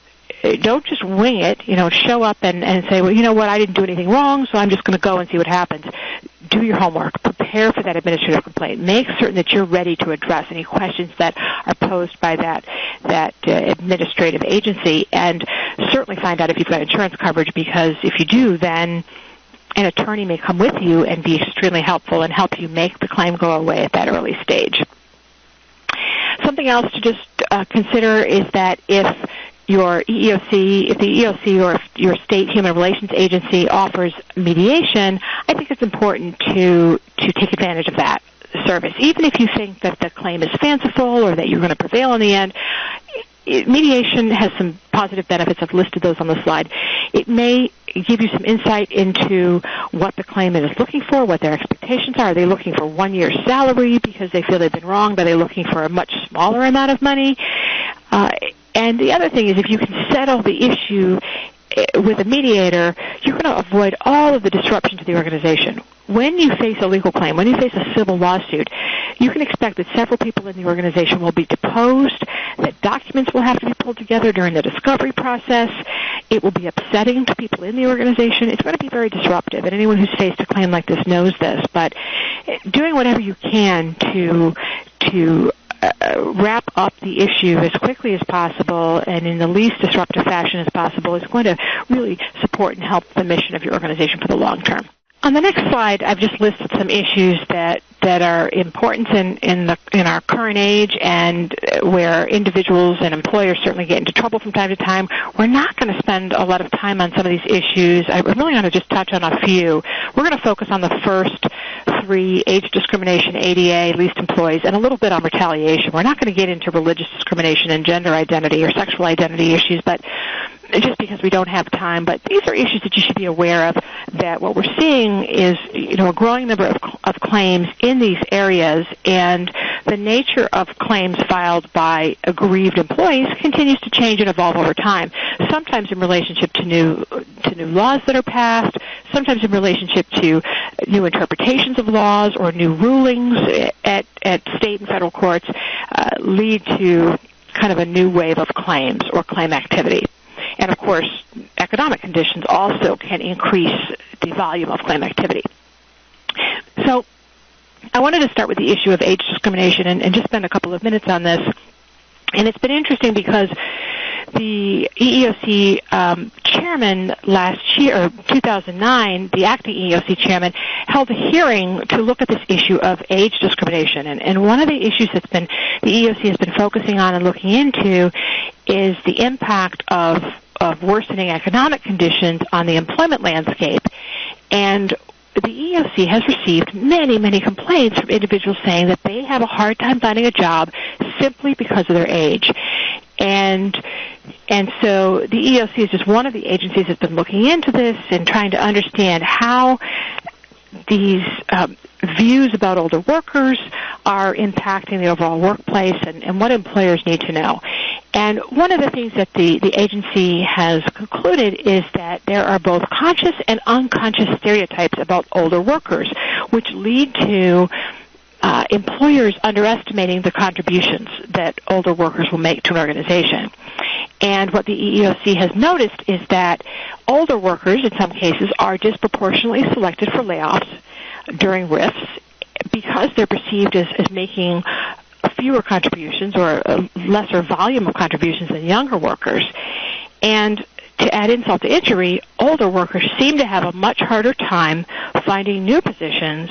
Don't just wing it, show up and say, well, you know what, I didn't do anything wrong, so I'm just going to go and see what happens. Do your homework. Prepare for that administrative complaint. Make certain that you're ready to address any questions that are posed by that administrative agency, and certainly find out if you've got insurance coverage, because if you do, then an attorney may come with you and be extremely helpful and help you make the claim go away at that early stage. Something else to just consider is that if the EEOC or your state human relations agency offers mediation, I think it's important to take advantage of that service. Even if you think that the claim is fanciful or that you're going to prevail in the end, mediation has some positive benefits. I've listed those on the slide. It may give you some insight into what the claimant is looking for, what their expectations are. Are they looking for 1 year's salary because they feel they've been wronged? Are they looking for a much smaller amount of money? And the other thing is, if you can settle the issue with a mediator, you're going to avoid all of the disruption to the organization. When you face a legal claim, when you face a civil lawsuit, you can expect that several people in the organization will be deposed, that documents will have to be pulled together during the discovery process. It will be upsetting to people in the organization. It's going to be very disruptive, and anyone who's faced a claim like this knows this. But doing whatever you can to wrap up the issue as quickly as possible and in the least disruptive fashion as possible is going to really support and help the mission of your organization for the long term. On the next slide, I've just listed some issues that are important in our current age and where individuals and employers certainly get into trouble from time to time. We're not going to spend a lot of time on some of these issues. I really want to just touch on a few. We're going to focus on the first three: age discrimination, ADA, leased employees, and a little bit on retaliation. We're not going to get into religious discrimination and gender identity or sexual identity issues, but just because we don't have time. But these are issues that you should be aware of, that what we're seeing is, a growing number of claims in these areas, and the nature of claims filed by aggrieved employees continues to change and evolve over time, sometimes in relationship to new laws that are passed, sometimes in relationship to new interpretations of laws or new rulings at state and federal courts lead to kind of a new wave of claims or claim activity. And, of course, economic conditions also can increase the volume of claim activity. So I wanted to start with the issue of age discrimination and just spend a couple of minutes on this. And it's been interesting because the EEOC chairman last year, or 2009, the acting EEOC chairman, held a hearing to look at this issue of age discrimination. And one of the issues the EEOC has been focusing on and looking into is the impact of worsening economic conditions on the employment landscape. And the EEOC has received many, many complaints from individuals saying that they have a hard time finding a job simply because of their age. And so the EEOC is just one of the agencies that's been looking into this and trying to understand how these views about older workers are impacting the overall workplace and what employers need to know. And one of the things that the agency has concluded is that there are both conscious and unconscious stereotypes about older workers, which lead to employers underestimating the contributions that older workers will make to an organization. And what the EEOC has noticed is that older workers, in some cases, are disproportionately selected for layoffs during RIFs because they're perceived as making fewer contributions or a lesser volume of contributions than younger workers. And to add insult to injury, older workers seem to have a much harder time finding new positions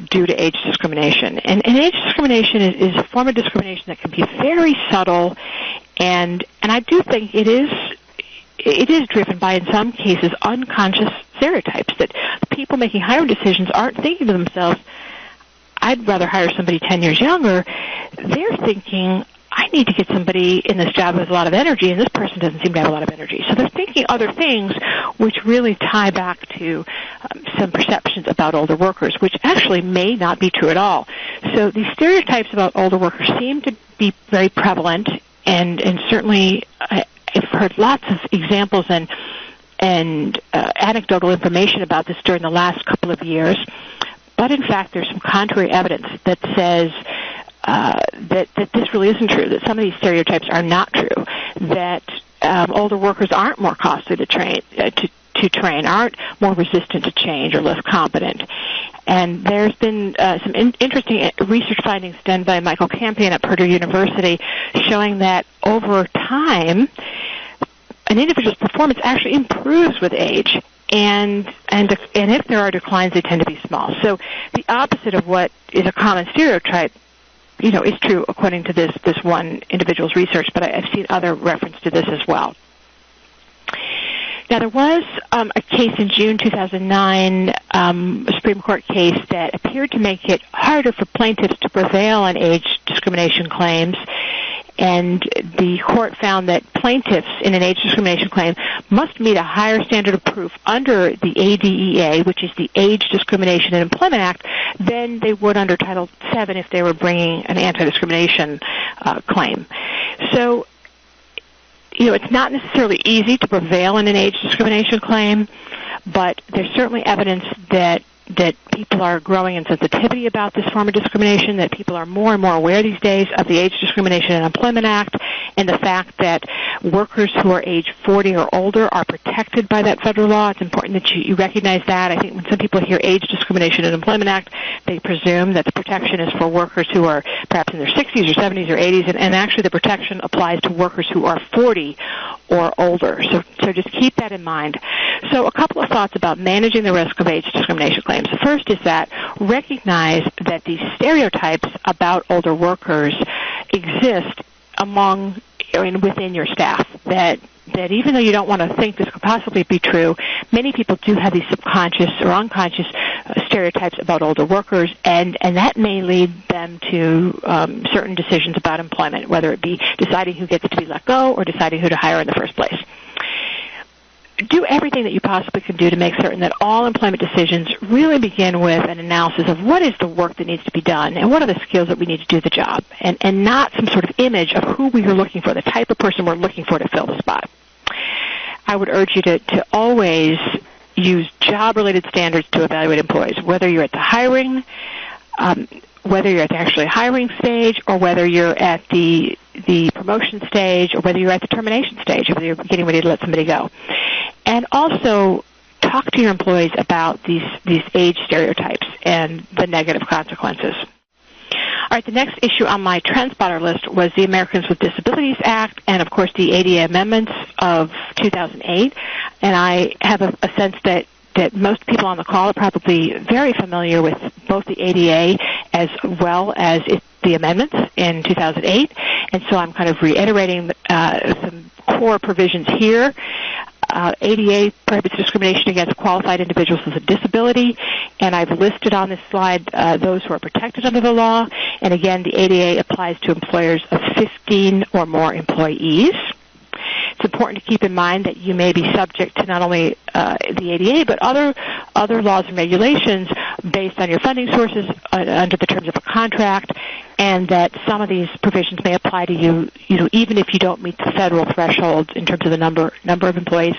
due to age discrimination. And age discrimination is a form of discrimination that can be very subtle, and I do think it is driven by, in some cases, unconscious stereotypes, that people making hiring decisions aren't thinking to themselves, I'd rather hire somebody 10 years younger. They're thinking, I need to get somebody in this job with a lot of energy, and this person doesn't seem to have a lot of energy. So they're thinking other things which really tie back to some perceptions about older workers, which actually may not be true at all. So these stereotypes about older workers seem to be very prevalent, and certainly I've heard lots of examples and anecdotal information about this during the last couple of years. But in fact, there's some contrary evidence that says that this really isn't true, that some of these stereotypes are not true, that older workers aren't more costly to train, aren't more resistant to change or less competent. And there's been some interesting research findings done by Michael Campion at Purdue University showing that over time, an individual's performance actually improves with age. And if there are declines, they tend to be small. So the opposite of what is a common stereotype, is true according to this one individual's research, but I've seen other reference to this as well. Now, there was a case in June 2009, a Supreme Court case that appeared to make it harder for plaintiffs to prevail on age discrimination claims. And the court found that plaintiffs in an age discrimination claim must meet a higher standard of proof under the ADEA, which is the Age Discrimination and Employment Act, than they would under Title VII if they were bringing an anti-discrimination claim. So, it's not necessarily easy to prevail in an age discrimination claim, but there's certainly evidence that people are growing in sensitivity about this form of discrimination, that people are more and more aware these days of the Age Discrimination and Employment Act, and the fact that workers who are age 40 or older are protected by that federal law. It's important that you recognize that. I think when some people hear Age Discrimination and Employment Act, they presume that the protection is for workers who are perhaps in their 60s or 70s or 80s, and actually the protection applies to workers who are 40 or older. So just keep that in mind. So a couple of thoughts about managing the risk of age discrimination claims. The first is that recognize that these stereotypes about older workers exist within your staff, that even though you don't want to think this could possibly be true, many people do have these subconscious or unconscious stereotypes about older workers, and that may lead them to certain decisions about employment, whether it be deciding who gets to be let go or deciding who to hire in the first place. Do everything that you possibly can do to make certain that all employment decisions really begin with an analysis of what is the work that needs to be done and what are the skills that we need to do the job, and not some sort of image of who we are looking for, the type of person we're looking for to fill the spot. I would urge you to always use job-related standards to evaluate employees, whether you're at the hiring, whether you're at the actually hiring stage, or whether you're at the promotion stage, or whether you're at the termination stage, or whether you're getting ready to let somebody go. And also talk to your employees about these age stereotypes and the negative consequences. All right, the next issue on my TrendSpotter list was the Americans with Disabilities Act and, of course, the ADA amendments of 2008. And I have a sense that most people on the call are probably very familiar with both the ADA as well as the amendments in 2008. And so I'm kind of reiterating some core provisions here. ADA prohibits discrimination against qualified individuals with a disability, and I've listed on this slide those who are protected under the law. And again, the ADA applies to employers of 15 or more employees. It's important to keep in mind that you may be subject to not only the ADA, but other laws and regulations based on your funding sources under the terms of a contract, and that some of these provisions may apply to you, even if you don't meet the federal thresholds in terms of the number of employees.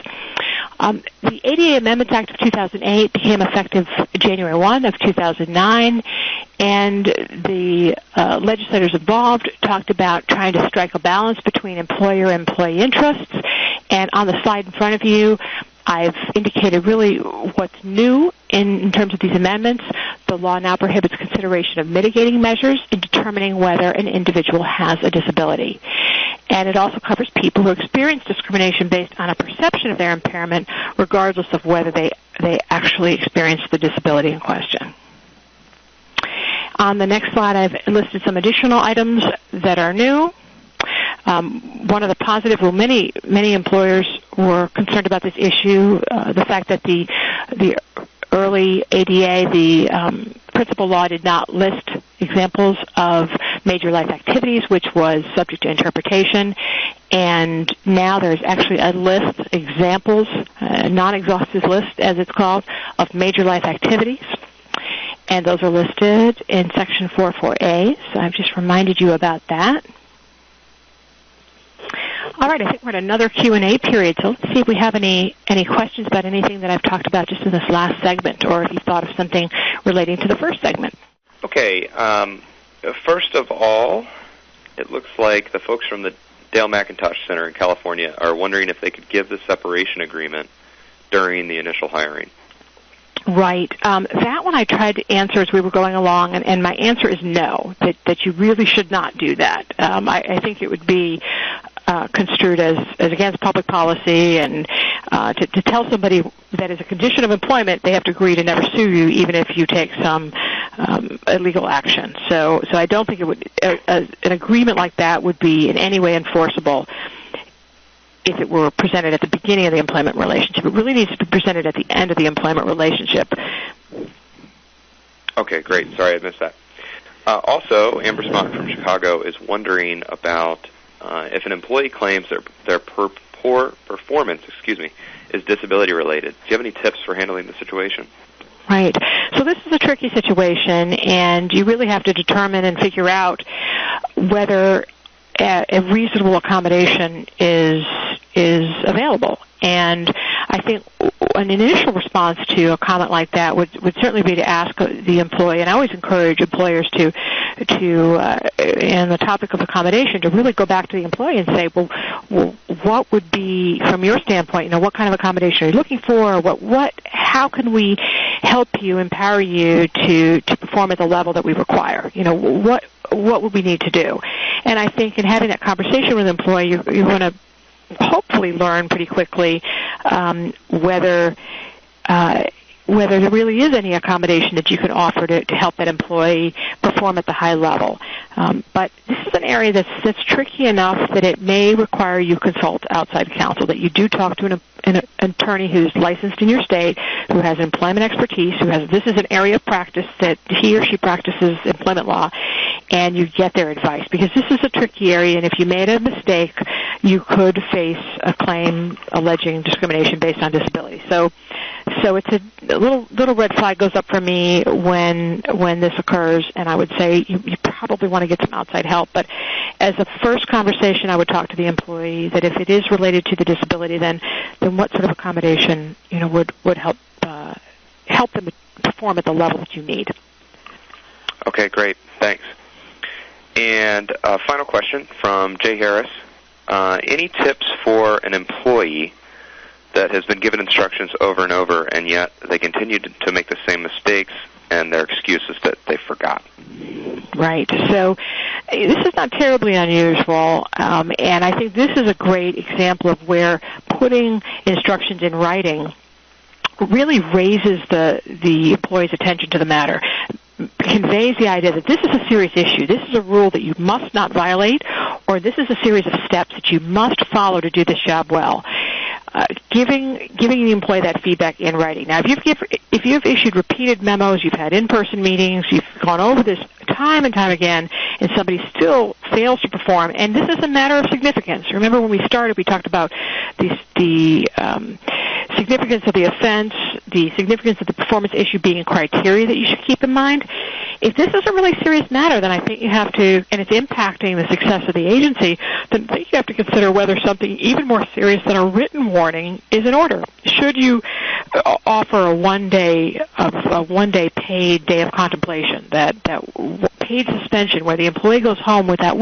The ADA Amendments Act of 2008 became effective January 1 of 2009, and the legislators involved talked about trying to strike a balance between employer and employee interests. And on the slide in front of you, I've indicated really what's new in terms of these amendments. The law now prohibits consideration of mitigating measures in determining whether an individual has a disability. And it also covers people who experience discrimination based on a perception of their impairment, regardless of whether they actually experience the disability in question. On the next slide, I've listed some additional items that are new. One of the positive, many employers were concerned about this issue, the fact that the early ADA, the principal law, did not list examples of major life activities, which was subject to interpretation. And now there's actually a list, examples, a non-exhaustive list, as it's called, of major life activities. And those are listed in Section 44A, so I've just reminded you about that. All right, I think we're at another Q&A period, so let's see if we have any questions about anything that I've talked about just in this last segment, or if you thought of something relating to the first segment. Okay, first of all, it looks like the folks from the Dale McIntosh Center in California are wondering if they could give the separation agreement during the initial hiring. Right. That one I tried to answer as we were going along, and my answer is no, that you really should not do that. I think it would be construed as against public policy, and to tell somebody that as a condition of employment they have to agree to never sue you even if you take some illegal action. So I don't think it would an agreement like that would be in any way enforceable if it were presented at the beginning of the employment relationship. It really needs to be presented at the end of the employment relationship. Okay, great. Sorry I missed that. Also, Amber Smock from Chicago is wondering about if an employee claims their poor performance, is disability related. Do you have any tips for handling the situation? Right. So this is a tricky situation, and you really have to determine and figure out whether a reasonable accommodation is available. And I think an initial response to a comment like that would certainly be to ask the employee, and I always encourage employers to in the topic of accommodation, to really go back to the employee and say, well, what would be, from your standpoint, what kind of accommodation are you looking for? How can we help you, empower you to perform at the level that we require? What would we need to do? And I think in having that conversation with an employee, you're going to hopefully learn pretty quickly whether there really is any accommodation that you can offer to help that employee perform at the high level. But this is an area that's tricky enough that it may require you consult outside counsel, that you do talk to an attorney who's licensed in your state, who has employment expertise, this is an area of practice that he or she practices employment law, and you get their advice, because this is a tricky area, and if you made a mistake, you could face a claim alleging discrimination based on disability. So it's a little red flag goes up for me when this occurs, and I would say you probably want to get some outside help. But as a first conversation, I would talk to the employee that if it is related to the disability, then what sort of accommodation would help them perform at the level that you need. Okay, great, thanks. And a final question from Jay Harris: any tips for an employee that has been given instructions over and over, and yet they continue to make the same mistakes, and their excuse is that they forgot? Right. So this is not terribly unusual, and I think this is a great example of where putting instructions in writing really raises the employee's attention to the matter, conveys the idea that this is a serious issue, this is a rule that you must not violate, or this is a series of steps that you must follow to do this job well. Giving the employee that feedback in writing. Now, if you've issued repeated memos, you've had in-person meetings, you've gone over this time and time again, and somebody still fails to perform, and this is a matter of significance. Remember when we started, we talked about the significance of the offense, the significance of the performance issue being a criteria that you should keep in mind. If this is a really serious matter, then I think you have to, and it's impacting the success of the agency, then I think you have to consider whether something even more serious than a written warning is in order. Should you offer a one-day paid day of contemplation, that paid suspension, where the employee goes home with that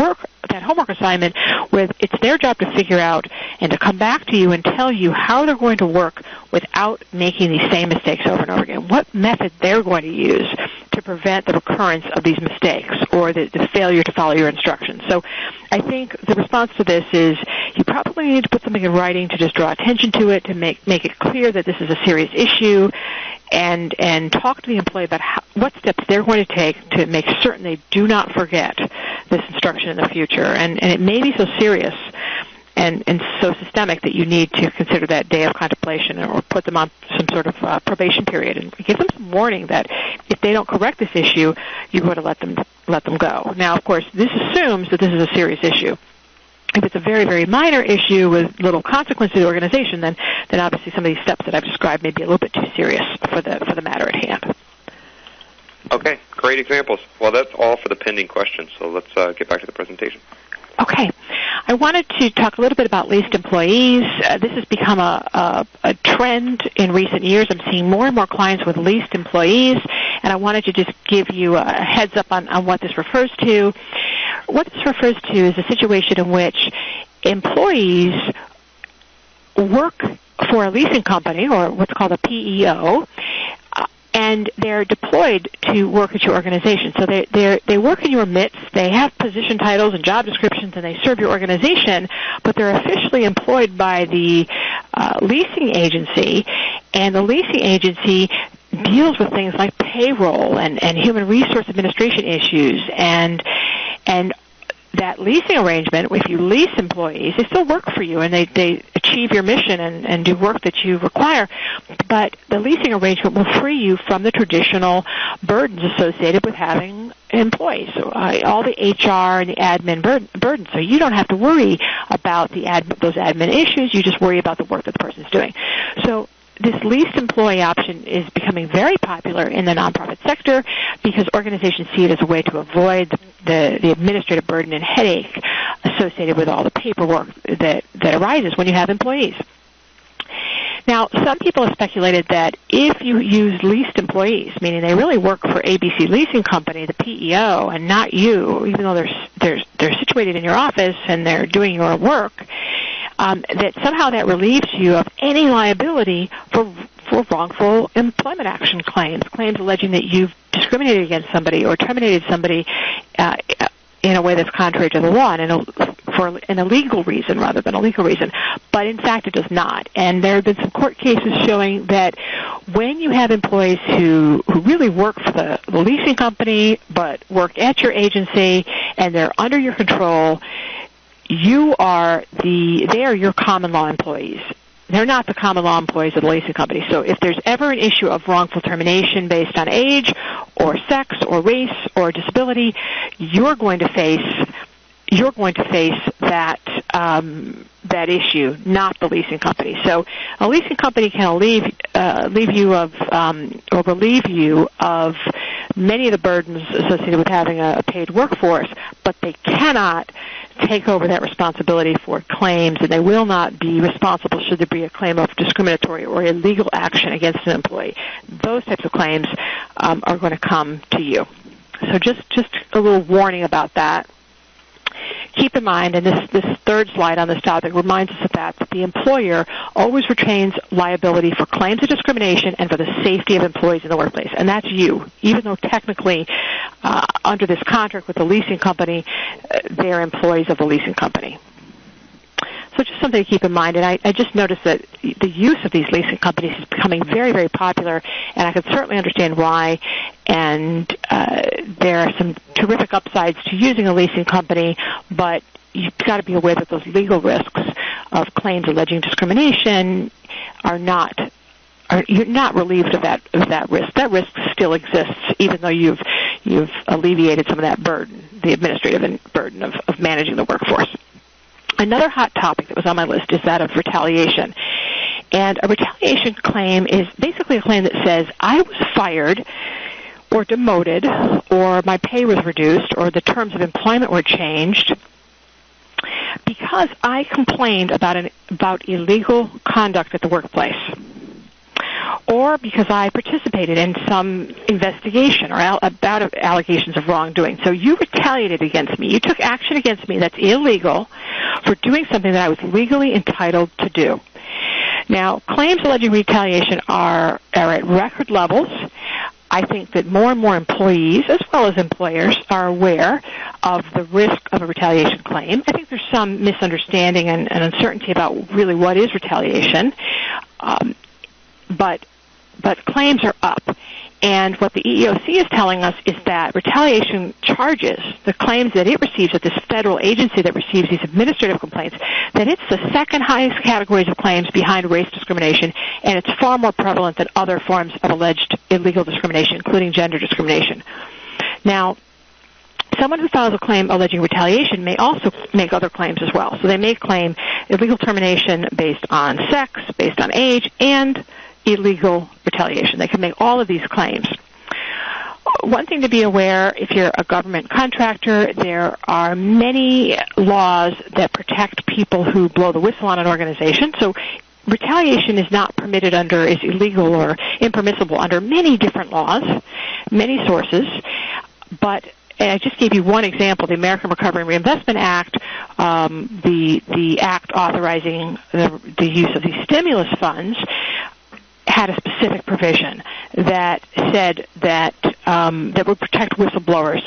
homework assignment, where it's their job to figure out and to come back to you and tell you how they're going to work without making these same mistakes over and over again, what method they're going to use to prevent the recurrence of these mistakes or the failure to follow your instructions. So I think the response to this is you probably need to put something in writing to just draw attention to it, to make it clear that this is a serious issue, and talk to the employee about what steps they're going to take to make certain they do not forget this instruction in the future. And it may be so serious and so systemic that you need to consider that day of contemplation or put them on some sort of probation period and give them some warning that if they don't correct this issue, you're going to let them go. Now, of course, this assumes that this is a serious issue. If it's a very, very minor issue with little consequence to the organization, then obviously some of these steps that I've described may be a little bit too serious for the matter at hand. Okay, great examples. Well, that's all for the pending questions, so let's get back to the presentation. Okay. I wanted to talk a little bit about leased employees. This has become a trend in recent years. I'm seeing more and more clients with leased employees, and I wanted to just give you a heads up on what this refers to. What this refers to is a situation in which employees work for a leasing company, or what's called a PEO, and they're deployed to work at your organization. So they work in your midst. They have position titles and job descriptions, and they serve your organization, but they're officially employed by the leasing agency, and the leasing agency deals with things like payroll and human resource administration issues, and that leasing arrangement, if you lease employees, they still work for you and they achieve your mission and do work that you require, but the leasing arrangement will free you from the traditional burdens associated with having employees, so all the HR and the admin burdens. So you don't have to worry about those admin issues. You just worry about the work that the person's doing. So this leased employee option is becoming very popular in the nonprofit sector because organizations see it as a way to avoid the administrative burden and headache associated with all the paperwork that arises when you have employees. Now, some people have speculated that if you use leased employees, meaning they really work for ABC Leasing Company, the PEO, and not you, even though they're situated in your office and they're doing your work, that somehow that relieves you of any liability for wrongful employment action claims alleging that you've discriminated against somebody or terminated somebody in a way that's contrary to the law and for an illegal reason rather than a legal reason. But in fact, it does not. And there have been some court cases showing that when you have employees who really work for the leasing company but work at your agency and they're under your control, they are your common law employees. They're not the common law employees of the leasing company. So if there's ever an issue of wrongful termination based on age or sex or race or disability, you're going to face that issue, not the leasing company. So a leasing company can relieve you of many of the burdens associated with having a paid workforce, but they cannot take over that responsibility for claims, and they will not be responsible should there be a claim of discriminatory or illegal action against an employee. Those types of claims are going to come to you. So just a little warning about that. Keep in mind, and this third slide on this topic reminds us of that the employer always retains liability for claims of discrimination and for the safety of employees in the workplace. And that's you, even though technically under this contract with the leasing company, they're employees of the leasing company. So just something to keep in mind. And I just noticed that the use of these leasing companies is becoming very, very popular, and I can certainly understand why. And there are some terrific upsides to using a leasing company, but you've got to be aware that those legal risks of claims alleging discrimination you're not relieved of that risk. That risk still exists, even though you've alleviated some of that burden, the administrative burden of managing the workforce. Another hot topic that was on my list is that of retaliation. And a retaliation claim is basically a claim that says, I was fired or demoted or my pay was reduced or the terms of employment were changed because I complained about illegal conduct at the workplace, or because I participated in some investigation or about allegations of wrongdoing. So you retaliated against me. You took action against me that's illegal for doing something that I was legally entitled to do. Now, claims alleging retaliation are at record levels. I think that more and more employees, as well as employers, are aware of the risk of a retaliation claim. I think there's some misunderstanding and uncertainty about really what is retaliation. But claims are up. And what the EEOC is telling us is that retaliation charges, the claims that it receives at this federal agency that receives these administrative complaints, that it's the second highest categories of claims behind race discrimination, and it's far more prevalent than other forms of alleged illegal discrimination, including gender discrimination. Now, someone who files a claim alleging retaliation may also make other claims as well. So they may claim illegal termination based on sex, based on age, and illegal retaliation. They can make all of these claims. One thing to be aware, if you're a government contractor, there are many laws that protect people who blow the whistle on an organization. So retaliation is not permitted is illegal or impermissible under many different laws, many sources. But I just gave you one example, the American Recovery and Reinvestment Act, the act authorizing the use of these stimulus funds, had a specific provision that said that would protect whistleblowers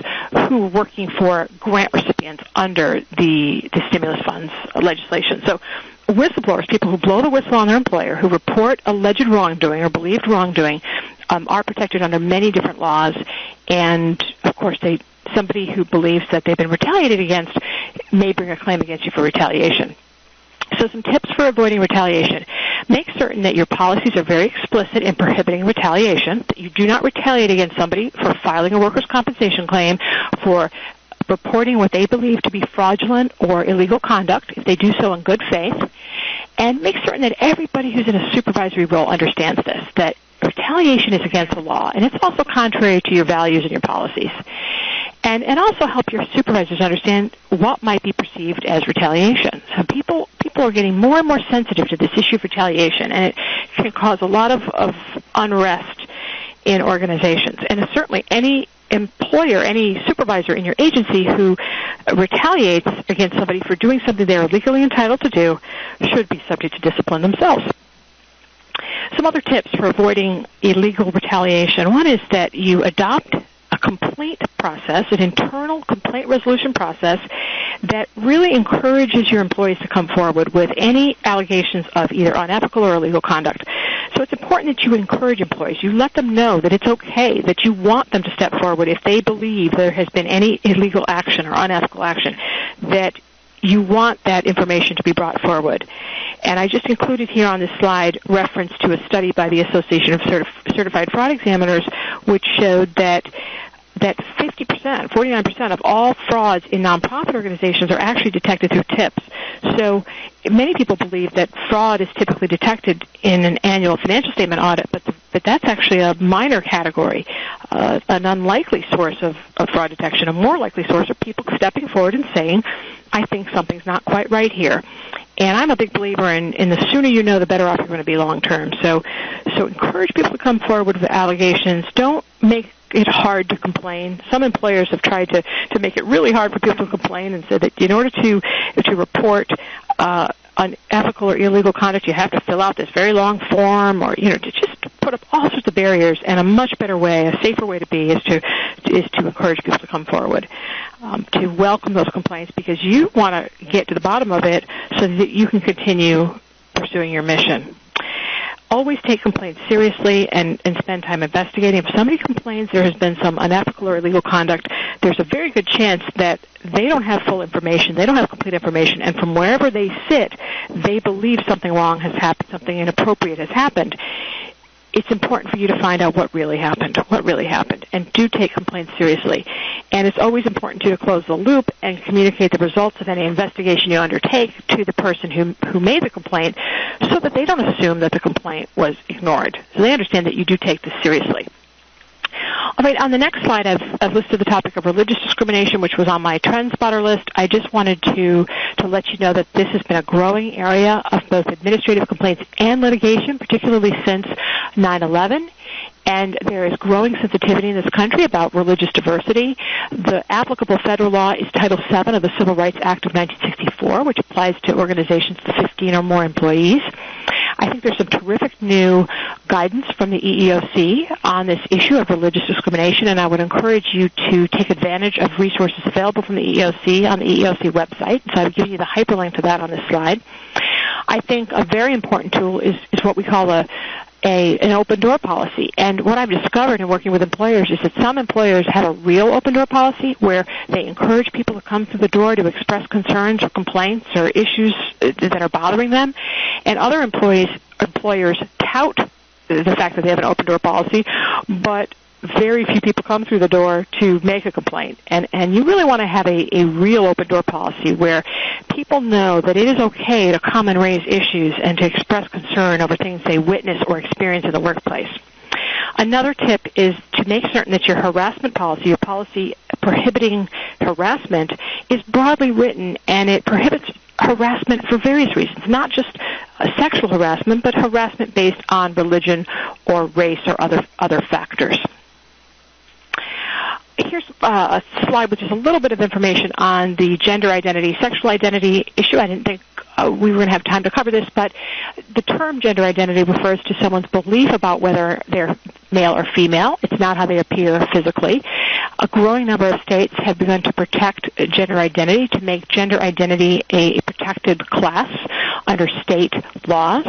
who were working for grant recipients under the stimulus funds legislation. So whistleblowers, people who blow the whistle on their employer, who report alleged wrongdoing or believed wrongdoing, are protected under many different laws. And, of course, somebody who believes that they've been retaliated against may bring a claim against you for retaliation. So some tips for avoiding retaliation. Make certain that your policies are very explicit in prohibiting retaliation, that you do not retaliate against somebody for filing a workers' compensation claim, for reporting what they believe to be fraudulent or illegal conduct, if they do so in good faith, and make certain that everybody who's in a supervisory role understands this, that retaliation is against the law, and it's also contrary to your values and your policies. and also help your supervisors understand what might be perceived as retaliation. So people are getting more and more sensitive to this issue of retaliation, and it can cause a lot of unrest in organizations. And certainly any employer, any supervisor in your agency who retaliates against somebody for doing something they're legally entitled to do should be subject to discipline themselves. Some other tips for avoiding illegal retaliation. One is that you adopt a complaint process, an internal complaint resolution process that really encourages your employees to come forward with any allegations of either unethical or illegal conduct. So it's important that you encourage employees. You let them know that it's okay, that you want them to step forward if they believe there has been any illegal action or unethical action, that you want that information to be brought forward. And I just included here on this slide reference to a study by the Association of Certified Fraud Examiners, which showed that 50%, 49% of all frauds in nonprofit organizations are actually detected through tips. So many people believe that fraud is typically detected in an annual financial statement audit, but that's actually a minor category, an unlikely source of fraud detection. A more likely source are people stepping forward and saying, I think something's not quite right here. And I'm a big believer in the sooner you know, the better off you're going to be long term. So encourage people to come forward with allegations. Don't make it hard to complain. Some employers have tried to make it really hard for people to complain and said that in order to report unethical or illegal conduct, you have to fill out this very long form, or to just put up all sorts of barriers. And a much better way, a safer way to be, is to encourage people to come forward, to welcome those complaints, because you want to get to the bottom of it so that you can continue pursuing your mission. Always take complaints seriously and spend time investigating. If somebody complains there has been some unethical or illegal conduct, there's a very good chance that they don't have full information, they don't have complete information, and from wherever they sit, they believe something wrong has happened, something inappropriate has happened. It's important for you to find out what really happened, and do take complaints seriously. And it's always important to close the loop and communicate the results of any investigation you undertake to the person who made the complaint, so that they don't assume that the complaint was ignored. So they understand that you do take this seriously. All right, on the next slide, I've listed the topic of religious discrimination, which was on my trend spotter list. I just wanted to let you know that this has been a growing area of both administrative complaints and litigation, particularly since 9/11. And there is growing sensitivity in this country about religious diversity. The applicable federal law is Title VII of the Civil Rights Act of 1964, which applies to organizations with 15 or more employees. I think there's some terrific new guidance from the EEOC on this issue of religious discrimination, and I would encourage you to take advantage of resources available from the EEOC on the EEOC website. So I've given you the hyperlink to that on this slide. I think a very important tool is what we call an open door policy. And what I've discovered in working with employers is that some employers have a real open door policy where they encourage people to come through the door to express concerns or complaints or issues that are bothering them. And other employers tout the fact that they have an open door policy, but very few people come through the door to make a complaint. And you really want to have a real open door policy where people know that it is okay to come and raise issues and to express concern over things they witness or experience in the workplace. Another tip is to make certain that your harassment policy, your policy prohibiting harassment, is broadly written, and it prohibits harassment for various reasons, not just sexual harassment, but harassment based on religion or race or other factors. Here's a slide with just a little bit of information on the gender identity, sexual identity issue. I didn't think we were going to have time to cover this, but the term gender identity refers to someone's belief about whether they're male or female. It's not how they appear physically. A growing number of states have begun to protect gender identity, to make gender identity a protected class under state laws.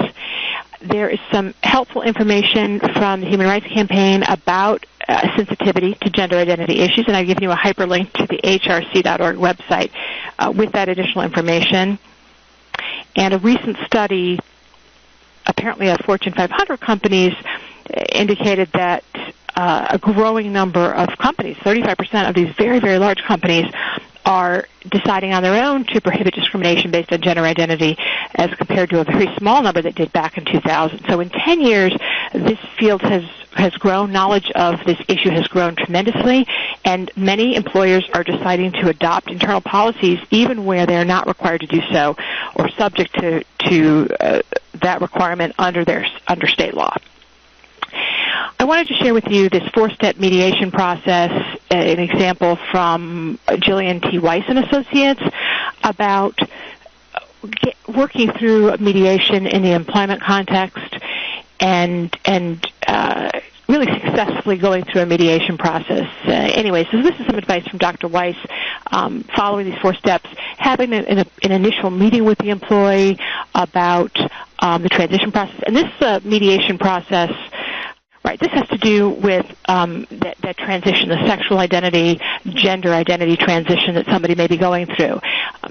There is some helpful information from the Human Rights Campaign about sensitivity to gender identity issues, and I've given you a hyperlink to the hrc.org website with that additional information. And a recent study, apparently of Fortune 500 companies, indicated that a growing number of companies, 35% of these very, very large companies, are deciding on their own to prohibit discrimination based on gender identity, as compared to a very small number that did back in 2000. So in 10 years, this field has grown, knowledge of this issue has grown tremendously, and many employers are deciding to adopt internal policies even where they're not required to do so or subject to that requirement under state law. I wanted to share with you this 4-step mediation process, an example from Jillian T. Weiss and Associates about working through mediation in the employment context and really successfully going through a mediation process. Anyway, so this is some advice from Dr. Weiss, following these 4 steps, having an initial meeting with the employee about the transition process. And this mediation process, right, this has to do with that transition, the sexual identity, gender identity transition that somebody may be going through,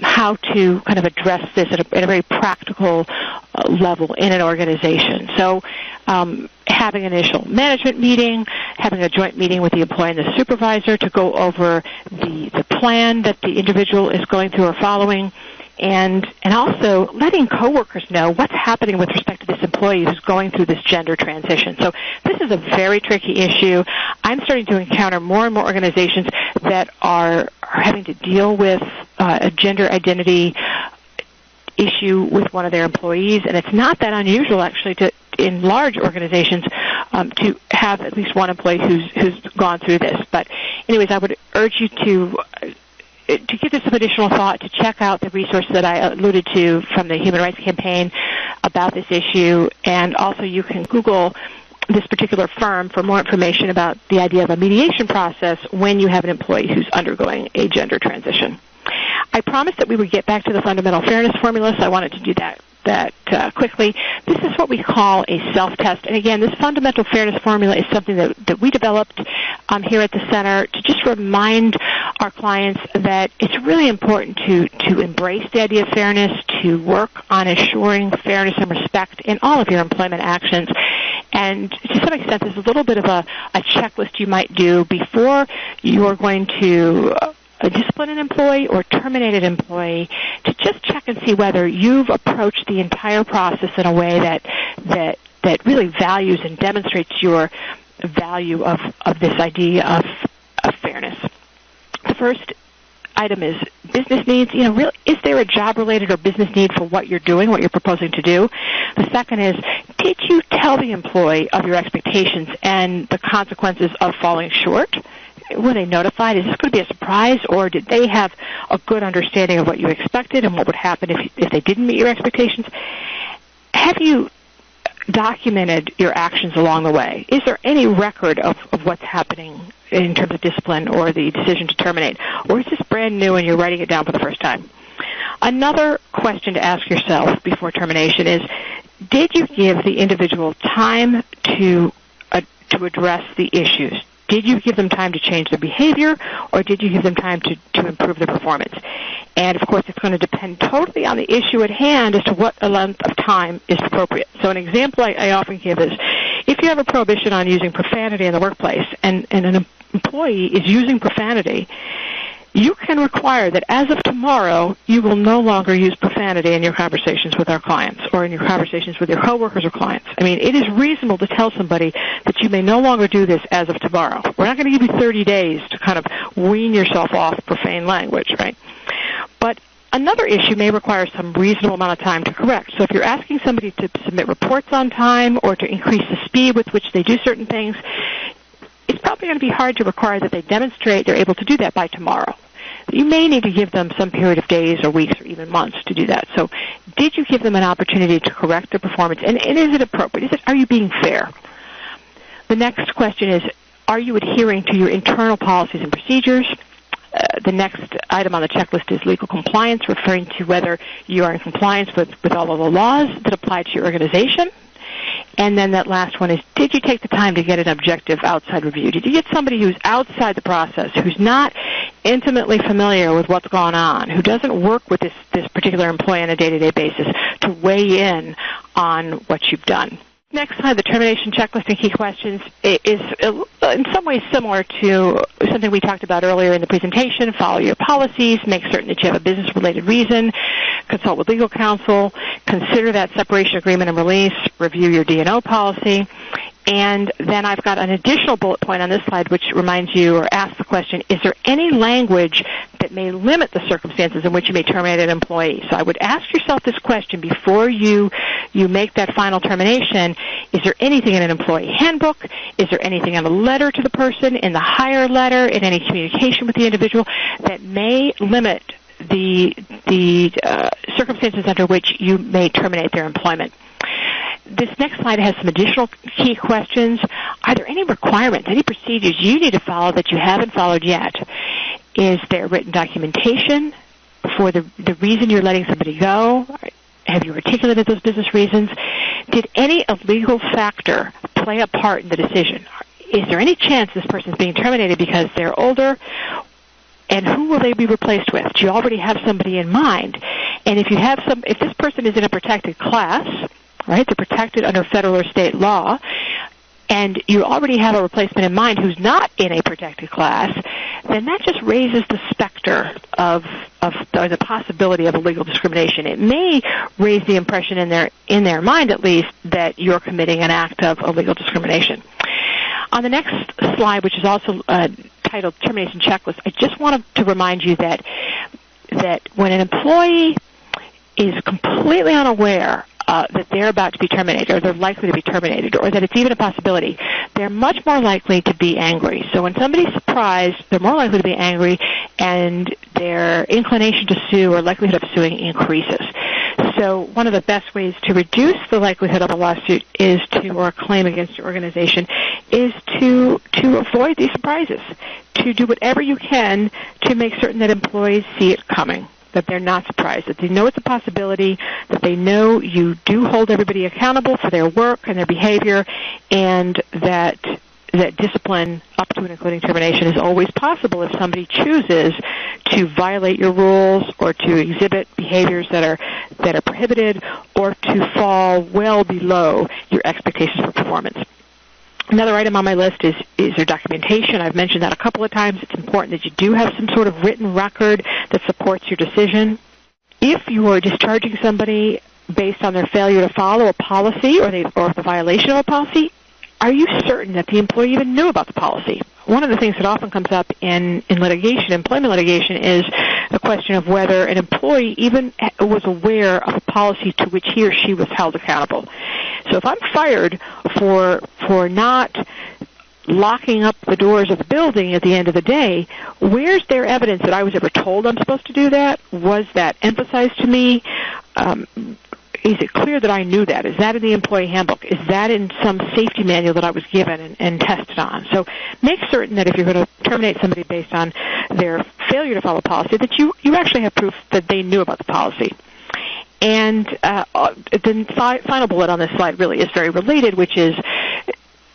how to kind of address this at a very practical level in an organization. So having an initial management meeting, having a joint meeting with the employee and the supervisor to go over the plan that the individual is going through or following, and also letting coworkers know what's happening with respect to this employee who's going through this gender transition. So this is a very tricky issue. I'm starting to encounter more and more organizations that are having to deal with a gender identity issue with one of their employees, and it's not that unusual actually in large organizations to have at least one employee who's gone through this. But anyways, I would urge you to give this some additional thought, to check out the resources that I alluded to from the Human Rights Campaign about this issue, and also you can Google this particular firm for more information about the idea of a mediation process when you have an employee who's undergoing a gender transition. I promised that we would get back to the fundamental fairness formula, so I wanted to do that quickly. This is what we call a self-test. And again, this fundamental fairness formula is something that we developed here at the Center to just remind our clients that it's really important to embrace the idea of fairness, to work on assuring fairness and respect in all of your employment actions. And to some extent, there's a little bit of a checklist you might do before you're going to discipline an employee or terminate an employee, to just check and see whether you've approached the entire process in a way that really values and demonstrates your value of this idea of fairness. The first item is business needs. Really, is there a job-related or business need for what you're doing, what you're proposing to do? The second is, did you tell the employee of your expectations and the consequences of falling short? Were they notified? Is this going to be a surprise, or did they have a good understanding of what you expected and what would happen if they didn't meet your expectations? Have you documented your actions along the way? Is there any record of what's happening in terms of discipline or the decision to terminate? Or is this brand new and you're writing it down for the first time? Another question to ask yourself before termination is, did you give the individual time to address the issues? Did you give them time to change their behavior, or did you give them time to improve their performance? And, of course, it's going to depend totally on the issue at hand as to what length of time is appropriate. So an example I often give is, if you have a prohibition on using profanity in the workplace and an employee is using profanity, you can require that as of tomorrow, you will no longer use profanity in your conversations with our clients or in your conversations with your coworkers or clients. I mean, it is reasonable to tell somebody that you may no longer do this as of tomorrow. We're not going to give you 30 days to kind of wean yourself off profane language, right? But another issue may require some reasonable amount of time to correct. So if you're asking somebody to submit reports on time or to increase the speed with which they do certain things, it's probably going to be hard to require that they demonstrate they're able to do that by tomorrow. You may need to give them some period of days or weeks or even months to do that. So did you give them an opportunity to correct their performance? And is it appropriate? Are you being fair? The next question is, are you adhering to your internal policies and procedures? The next item on the checklist is legal compliance, referring to whether you are in compliance with all of the laws that apply to your organization. And then that last one is, did you take the time to get an objective outside review? Did you get somebody who's outside the process, who's not intimately familiar with what's going on, who doesn't work with this particular employee on a day-to-day basis, to weigh in on what you've done? Next slide, the termination checklist and key questions is in some ways similar to something we talked about earlier in the presentation. Follow your policies, make certain that you have a business-related reason, consult with legal counsel, consider that separation agreement and release, review your D&O policy, And then I've got an additional bullet point on this slide which reminds you or asks the question, is there any language that may limit the circumstances in which you may terminate an employee? So I would ask yourself this question before you make that final termination. Is there anything in an employee handbook? Is there anything in a letter to the person, in the hire letter, in any communication with the individual that may limit the circumstances under which you may terminate their employment? This next slide has some additional key questions. Are there any requirements, any procedures you need to follow that you haven't followed yet? Is there written documentation for the reason you're letting somebody go? Have you articulated those business reasons? Did any illegal factor play a part in the decision? Is there any chance this person is being terminated because they're older? And who will they be replaced with? Do you already have somebody in mind? And if this person is in a protected class, right, they're protected under federal or state law, and you already have a replacement in mind who's not in a protected class, then that just raises the specter of the possibility of illegal discrimination. It may raise the impression in their mind, at least, that you're committing an act of illegal discrimination. On the next slide, which is also titled Termination Checklist, I just wanted to remind you that when an employee is completely unaware that they're about to be terminated, or they're likely to be terminated, or that it's even a possibility, they're much more likely to be angry. So when somebody's surprised, they're more likely to be angry, and their inclination to sue or likelihood of suing increases. So one of the best ways to reduce the likelihood of a lawsuit or a claim against your organization is to avoid these surprises, to do whatever you can to make certain that employees see it coming, that they're not surprised, that they know it's a possibility, that they know you do hold everybody accountable for their work and their behavior, and that discipline up to and including termination is always possible if somebody chooses to violate your rules or to exhibit behaviors that are prohibited or to fall well below your expectations for performance. Another item on my list is there documentation. I've mentioned that a couple of times. It's important that you do have some sort of written record that supports your decision. If you are discharging somebody based on their failure to follow a policy or the violation of a policy, are you certain that the employee even knew about the policy? One of the things that often comes up in litigation, employment litigation, is the question of whether an employee even was aware of a policy to which he or she was held accountable. So if I'm fired for not locking up the doors of the building at the end of the day, where's their evidence that I was ever told I'm supposed to do that? Was that emphasized to me? Is it clear that I knew that? Is that in the employee handbook? Is that in some safety manual that I was given and tested on? So make certain that if you're going to terminate somebody based on their failure to follow policy, that you actually have proof that they knew about the policy. And the final bullet on this slide really is very related, which is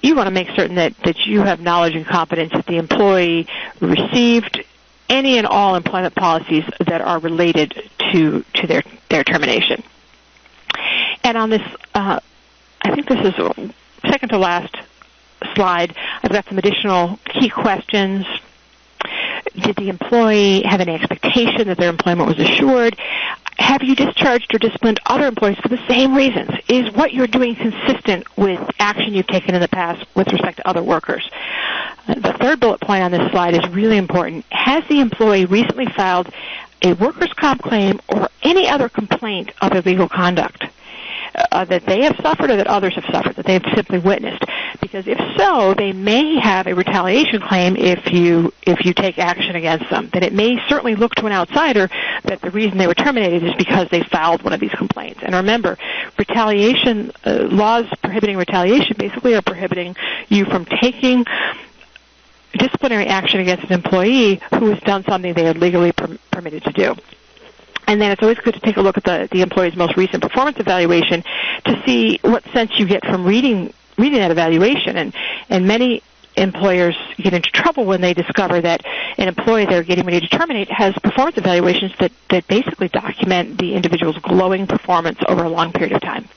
you want to make certain that you have knowledge and competence that the employee received any and all employment policies that are related to their termination. And on this, I think this is second to last slide, I've got some additional key questions. Did the employee have any expectation that their employment was assured? Have you discharged or disciplined other employees for the same reasons? Is what you're doing consistent with action you've taken in the past with respect to other workers? The third bullet point on this slide is really important. Has the employee recently filed a workers' comp claim or any other complaint of illegal conduct that they have suffered or that others have suffered, that they have simply witnessed? Because if so, they may have a retaliation claim if you take action against them. That it may certainly look to an outsider that the reason they were terminated is because they filed one of these complaints. And remember, retaliation laws prohibiting retaliation basically are prohibiting you from taking disciplinary action against an employee who has done something they are legally permitted to do. And then it's always good to take a look at the employee's most recent performance evaluation to see what sense you get from reading that evaluation. And many employers get into trouble when they discover that an employee they're getting ready to terminate has performance evaluations that basically document the individual's glowing performance over a long period of time.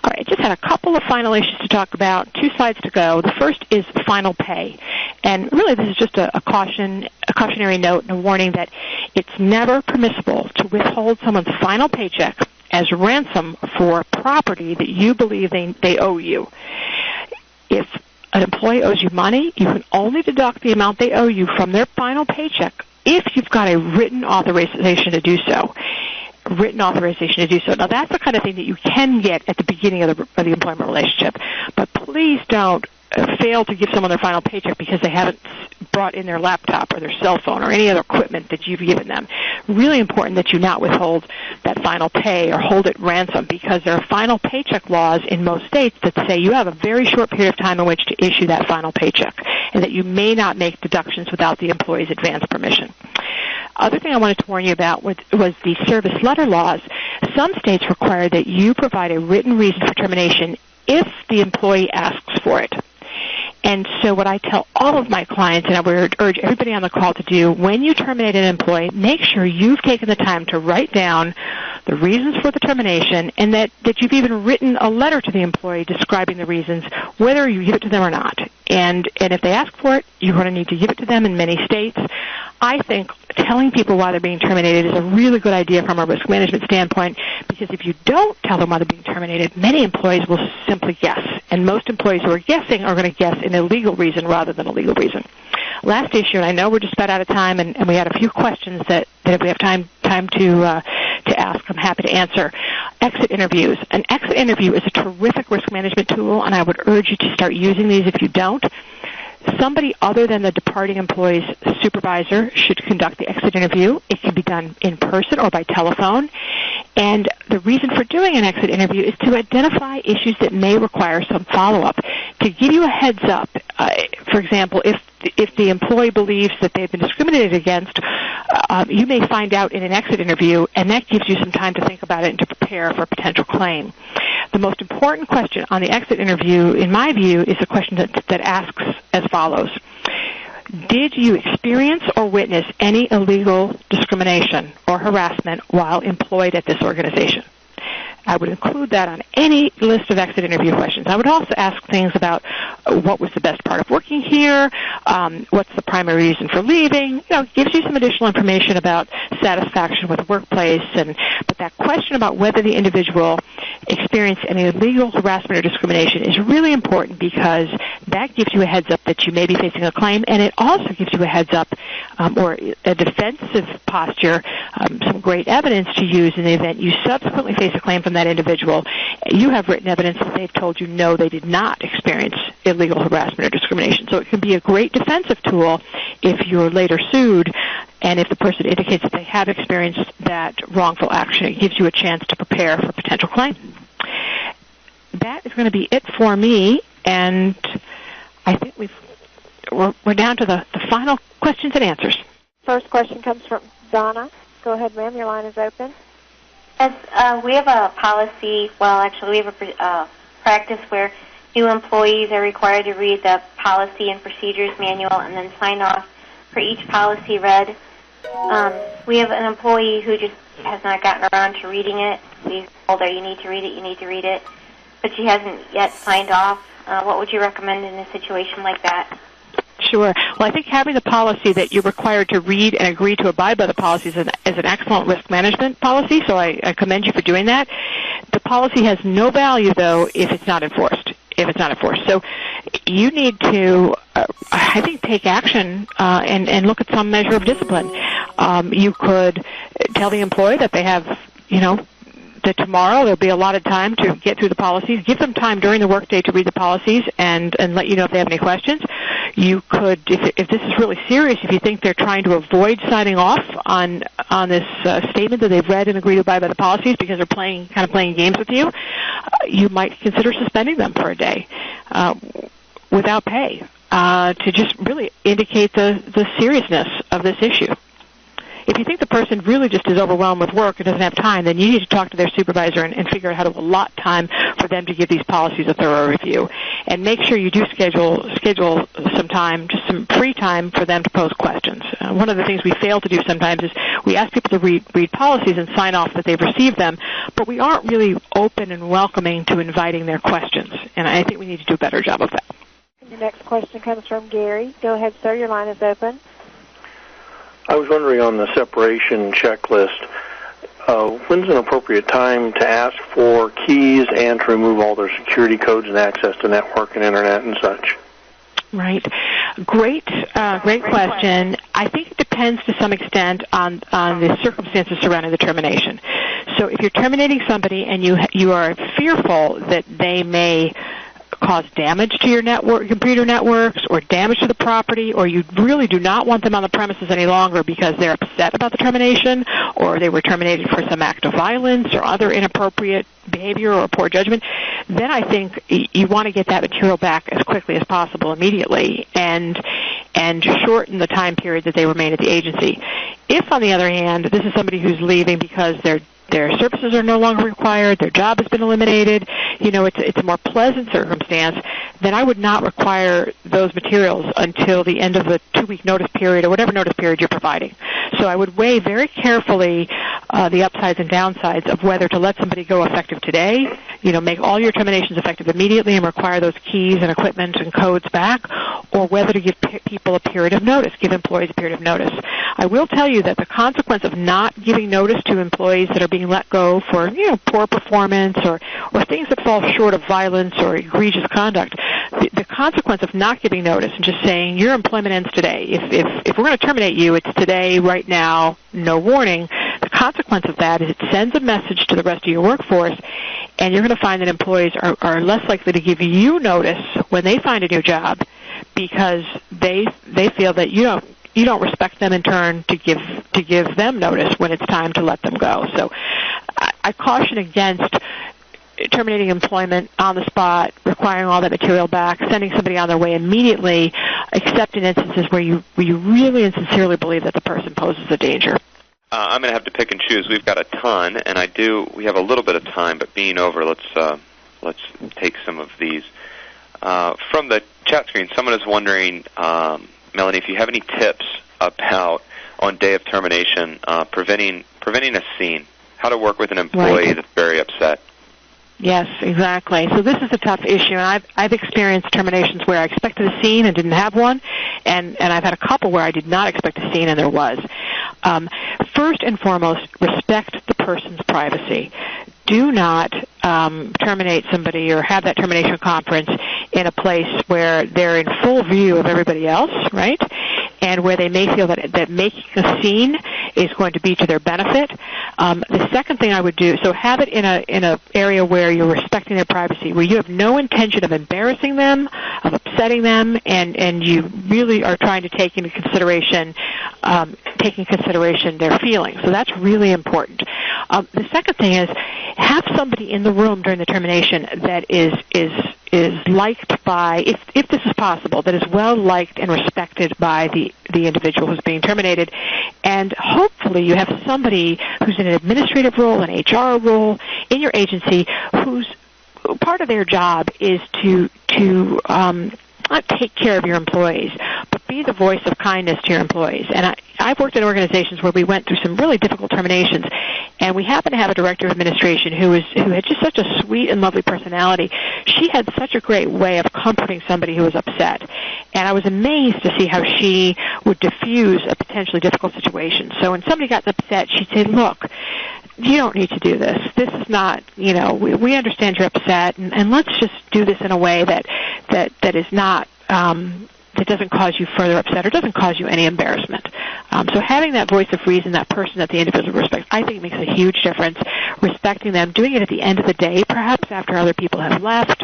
All right, I just had a couple of final issues to talk about, 2 slides to go. The first is final pay. And really this is just a cautionary note and a warning that it's never permissible to withhold someone's final paycheck as ransom for property that you believe they owe you. if an employee owes you money, you can only deduct the amount they owe you from their final paycheck if you've got a written authorization to do so. Now, that's the kind of thing that you can get at the beginning of the employment relationship. But please don't fail to give someone their final paycheck because they haven't brought in their laptop or their cell phone or any other equipment that you've given them. Really important that you not withhold that final pay or hold it ransom, because there are final paycheck laws in most states that say you have a very short period of time in which to issue that final paycheck, and that you may not make deductions without the employee's advance permission. Other thing I wanted to warn you about was the service letter laws. Some states require that you provide a written reason for termination if the employee asks for it. And so what I tell all of my clients, and I would urge everybody on the call to do, when you terminate an employee, make sure you've taken the time to write down the reasons for the termination, and that you've even written a letter to the employee describing the reasons, whether you give it to them or not. And if they ask for it, you're going to need to give it to them in many states. I think telling people why they're being terminated is a really good idea from a risk management standpoint, because if you don't tell them why they're being terminated, many employees will simply guess. And most employees who are guessing are going to guess an illegal reason rather than a legal reason. Last issue, and I know we're just about out of time, and we had a few questions that if we have time to ask, I'm happy to answer. Exit interviews. An exit interview is a terrific risk management tool, and I would urge you to start using these if you don't. Somebody other than the departing employee's supervisor should conduct the exit interview. It can be done in person or by telephone. And the reason for doing an exit interview is to identify issues that may require some follow-up, to give you a heads up. For example, if the employee believes that they've been discriminated against, you may find out in an exit interview, and that gives you some time to think about it and to prepare for a potential claim. The most important question on the exit interview, in my view, is a question that asks as follows. Did you experience or witness any illegal discrimination or harassment while employed at this organization? I would include that on any list of exit interview questions. I would also ask things about what was the best part of working here, what's the primary reason for leaving. Gives you some additional information about satisfaction with the workplace. But that question about whether the individual experienced any illegal harassment or discrimination is really important, because that gives you a heads up that you may be facing a claim, and it also gives you a heads up or a defensive posture, some great evidence to use in the event you subsequently face a claim from that individual. You have written evidence that they've told you no, they did not experience illegal harassment or discrimination. So it can be a great defensive tool if you're later sued, and if the person indicates that they have experienced that wrongful action. It gives you a chance to prepare for a potential claim. That is going to be it for me, and I think we're down to the final questions and answers. First question comes from Donna. Go ahead, ma'am. Your line is open. Yes, we have a policy, we have a practice where new employees are required to read the policy and procedures manual and then sign off for each policy read. We have an employee who just has not gotten around to reading it. We told her, you need to read it, but she hasn't yet signed off. What would you recommend in a situation like that? Sure. Well, I think having the policy that you're required to read and agree to abide by the policies is an excellent risk management policy, so I commend you for doing that. The policy has no value, though, if it's not enforced. So you need to, I think, take action and look at some measure of discipline. You could tell the employee that they have, that tomorrow there'll be allotted time to get through the policies. Give them time during the workday to read the policies and let you know if they have any questions. You could, if this is really serious, if you think they're trying to avoid signing off on this statement that they've read and agreed to abide by the policies because they're playing games with you, you might consider suspending them for a day without pay to just really indicate the seriousness of this issue. If you think the person really just is overwhelmed with work and doesn't have time, then you need to talk to their supervisor and figure out how to allot time for them to give these policies a thorough review. And make sure you do schedule some time, just some free time for them to pose questions. One of the things we fail to do sometimes is we ask people to read policies and sign off that they've received them, but we aren't really open and welcoming to inviting their questions. And I think we need to do a better job of that. Your next question comes from Gary. Go ahead, sir. Your line is open. I was wondering on the separation checklist, when's an appropriate time to ask for keys and to remove all their security codes and access to network and internet and such? Right. Great question. I think it depends to some extent on the circumstances surrounding the termination. So if you're terminating somebody and you are fearful that they may cause damage to your computer networks, or damage to the property, or you really do not want them on the premises any longer because they're upset about the termination, or they were terminated for some act of violence or other inappropriate behavior or poor judgment, then I think you want to get that material back as quickly as possible immediately and shorten the time period that they remain at the agency. If, on the other hand, this is somebody who's leaving because their services are no longer required, their job has been eliminated, it's a more pleasant circumstance, then I would not require those materials until the end of the 2-week notice period or whatever notice period you're providing. So I would weigh very carefully the upsides and downsides of whether to let somebody go effective today, make all your terminations effective immediately and require those keys and equipment and codes back, or whether to give people a period of notice, give employees a period of notice. I will tell you that the consequence of not giving notice to employees that are being let go for poor performance or things that fall short of violence or egregious conduct, the consequence of not giving notice and just saying your employment ends today. If we're going to terminate you, it's today, right now, no warning. The consequence of that is it sends a message to the rest of your workforce, and you're going to find that employees are less likely to give you notice when they find a new job because they feel that you don't respect them in turn to give them notice when it's time to let them go. So I caution against terminating employment on the spot, requiring all that material back, sending somebody on their way immediately, except in instances where you really and sincerely believe that the person poses a danger. I'm going to have to pick and choose. We've got a ton, and we have a little bit of time, but being over, let's take some of these. From the chat screen, someone is wondering, Melanie, if you have any tips about, on day of termination, preventing a scene, how to work with an employee that's very upset. Yes, exactly. So this is a tough issue, and I've experienced terminations where I expected a scene and didn't have one, and I've had a couple where I did not expect a scene and there was. First and foremost, respect the person's privacy. Do not terminate somebody or have that termination conference in a place where they're in full view of everybody else, right? And where they may feel that making a scene is going to be to their benefit. The second thing I would do, so have it in a area where you're respecting their privacy, where you have no intention of embarrassing them, of upsetting them, and you really are trying to take into consideration their feelings. So that's really important. The second thing is have somebody in the room during the termination that is liked by, if this is possible, that is well liked and respected by the individual who's being terminated. And hopefully you have somebody who's in an administrative role, an HR role in your agency, whose part of their job is to not take care of your employees, but be the voice of kindness to your employees. And I've worked in organizations where we went through some really difficult terminations, and we happened to have a director of administration who had just such a sweet and lovely personality. She had such a great way of comforting somebody who was upset, and I was amazed to see how she would diffuse a potentially difficult situation. So when somebody got upset, she'd say, look, you don't need to do this. This is not, we understand you're upset, and let's just do this in a way that is not, that doesn't cause you further upset or doesn't cause you any embarrassment. So having that voice of reason, that person that the individual respects, I think makes a huge difference. Respecting them, doing it at the end of the day, perhaps after other people have left.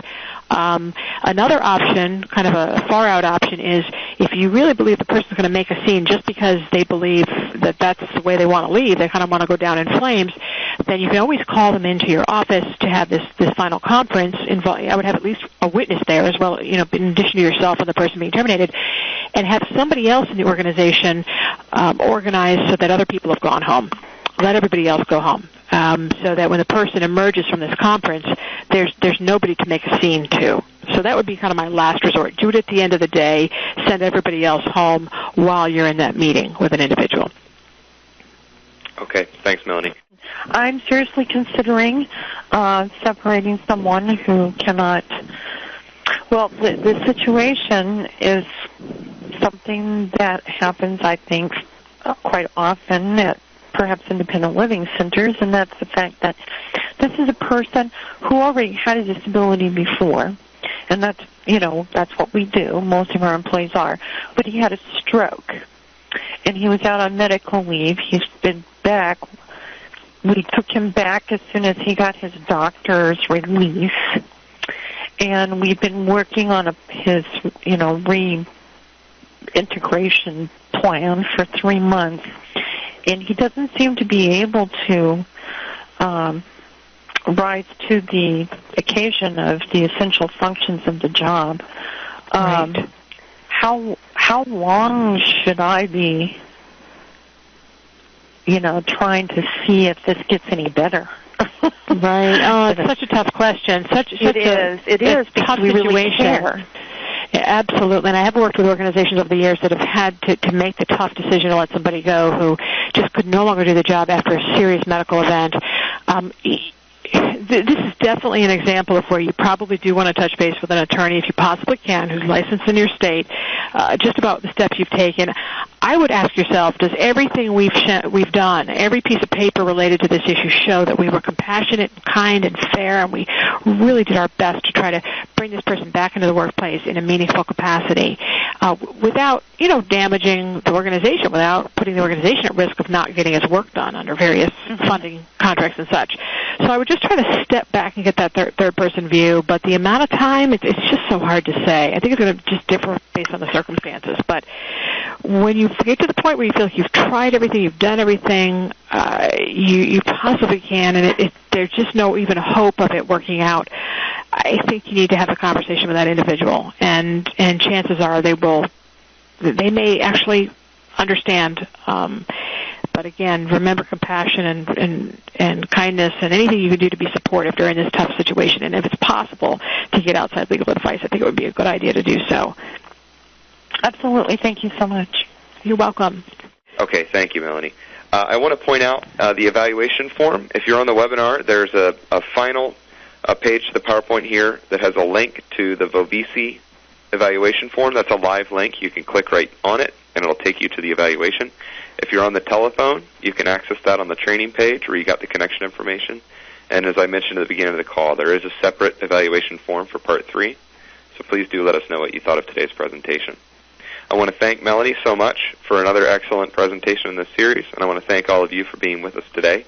Another option, kind of a far-out option, is if you really believe the person's going to make a scene just because they believe that that's the way they want to leave, they kind of want to go down in flames, then you can always call them into your office to have this final conference. I would have at least a witness there as well, in addition to yourself and the person being terminated, and have somebody else in the organization organize so that other people have gone home. Let everybody else go home, so that when the person emerges from this conference, there's nobody to make a scene to. So that would be kind of my last resort. Do it at the end of the day. Send everybody else home while you're in that meeting with an individual. Okay. Thanks, Melanie. I'm seriously considering separating someone who cannot. Well, the situation is something that happens, I think, quite often at perhaps independent living centers, and that's the fact that this is a person who already had a disability before, and that's what we do. Most of our employees are. But he had a stroke, and he was out on medical leave. He's been back. We took him back as soon as he got his doctor's release, and we've been working on his reintegration plan for 3 months, and he doesn't seem to be able to rise to the occasion of the essential functions of the job. Right. How long should I be, trying to see if this gets any better? Right. Oh, it's such a tough question. It is tough we situation. Really care. Yeah, absolutely. And I have worked with organizations over the years that have had to make the tough decision to let somebody go who just could no longer do the job after a serious medical event. This is definitely an example of where you probably do want to touch base with an attorney, if you possibly can, who's licensed in your state, just about the steps you've taken. I would ask yourself, does everything we've done, every piece of paper related to this issue, show that we were compassionate, and kind, and fair, and we really did our best to try to bring this person back into the workplace in a meaningful capacity, without, damaging the organization, without putting the organization at risk of not getting its work done under various funding contracts and such. So I would just try to step back and get that third-person view, but the amount of time, it's just so hard to say. I think it's going to just differ based on the circumstances. But when you get to the point where you feel like you've tried everything, you've done everything you possibly can, and there's just no even hope of it working out, I think you need to have a conversation with that individual, and chances are they may actually understand. But again, remember compassion and kindness and anything you can do to be supportive during this tough situation. And if it's possible to get outside legal advice, I think it would be a good idea to do so. Absolutely. Thank you so much. You're welcome. Okay, thank you, Melanie. I want to point out the evaluation form. If you're on the webinar, there's a final page to the PowerPoint here that has a link to the Vovisi evaluation form. That's a live link. You can click right on it, and it'll take you to the evaluation. If you're on the telephone, you can access that on the training page where you got the connection information. And as I mentioned at the beginning of the call, there is a separate evaluation form for Part 3. So please do let us know what you thought of today's presentation. I want to thank Melanie so much for another excellent presentation in this series, and I want to thank all of you for being with us today.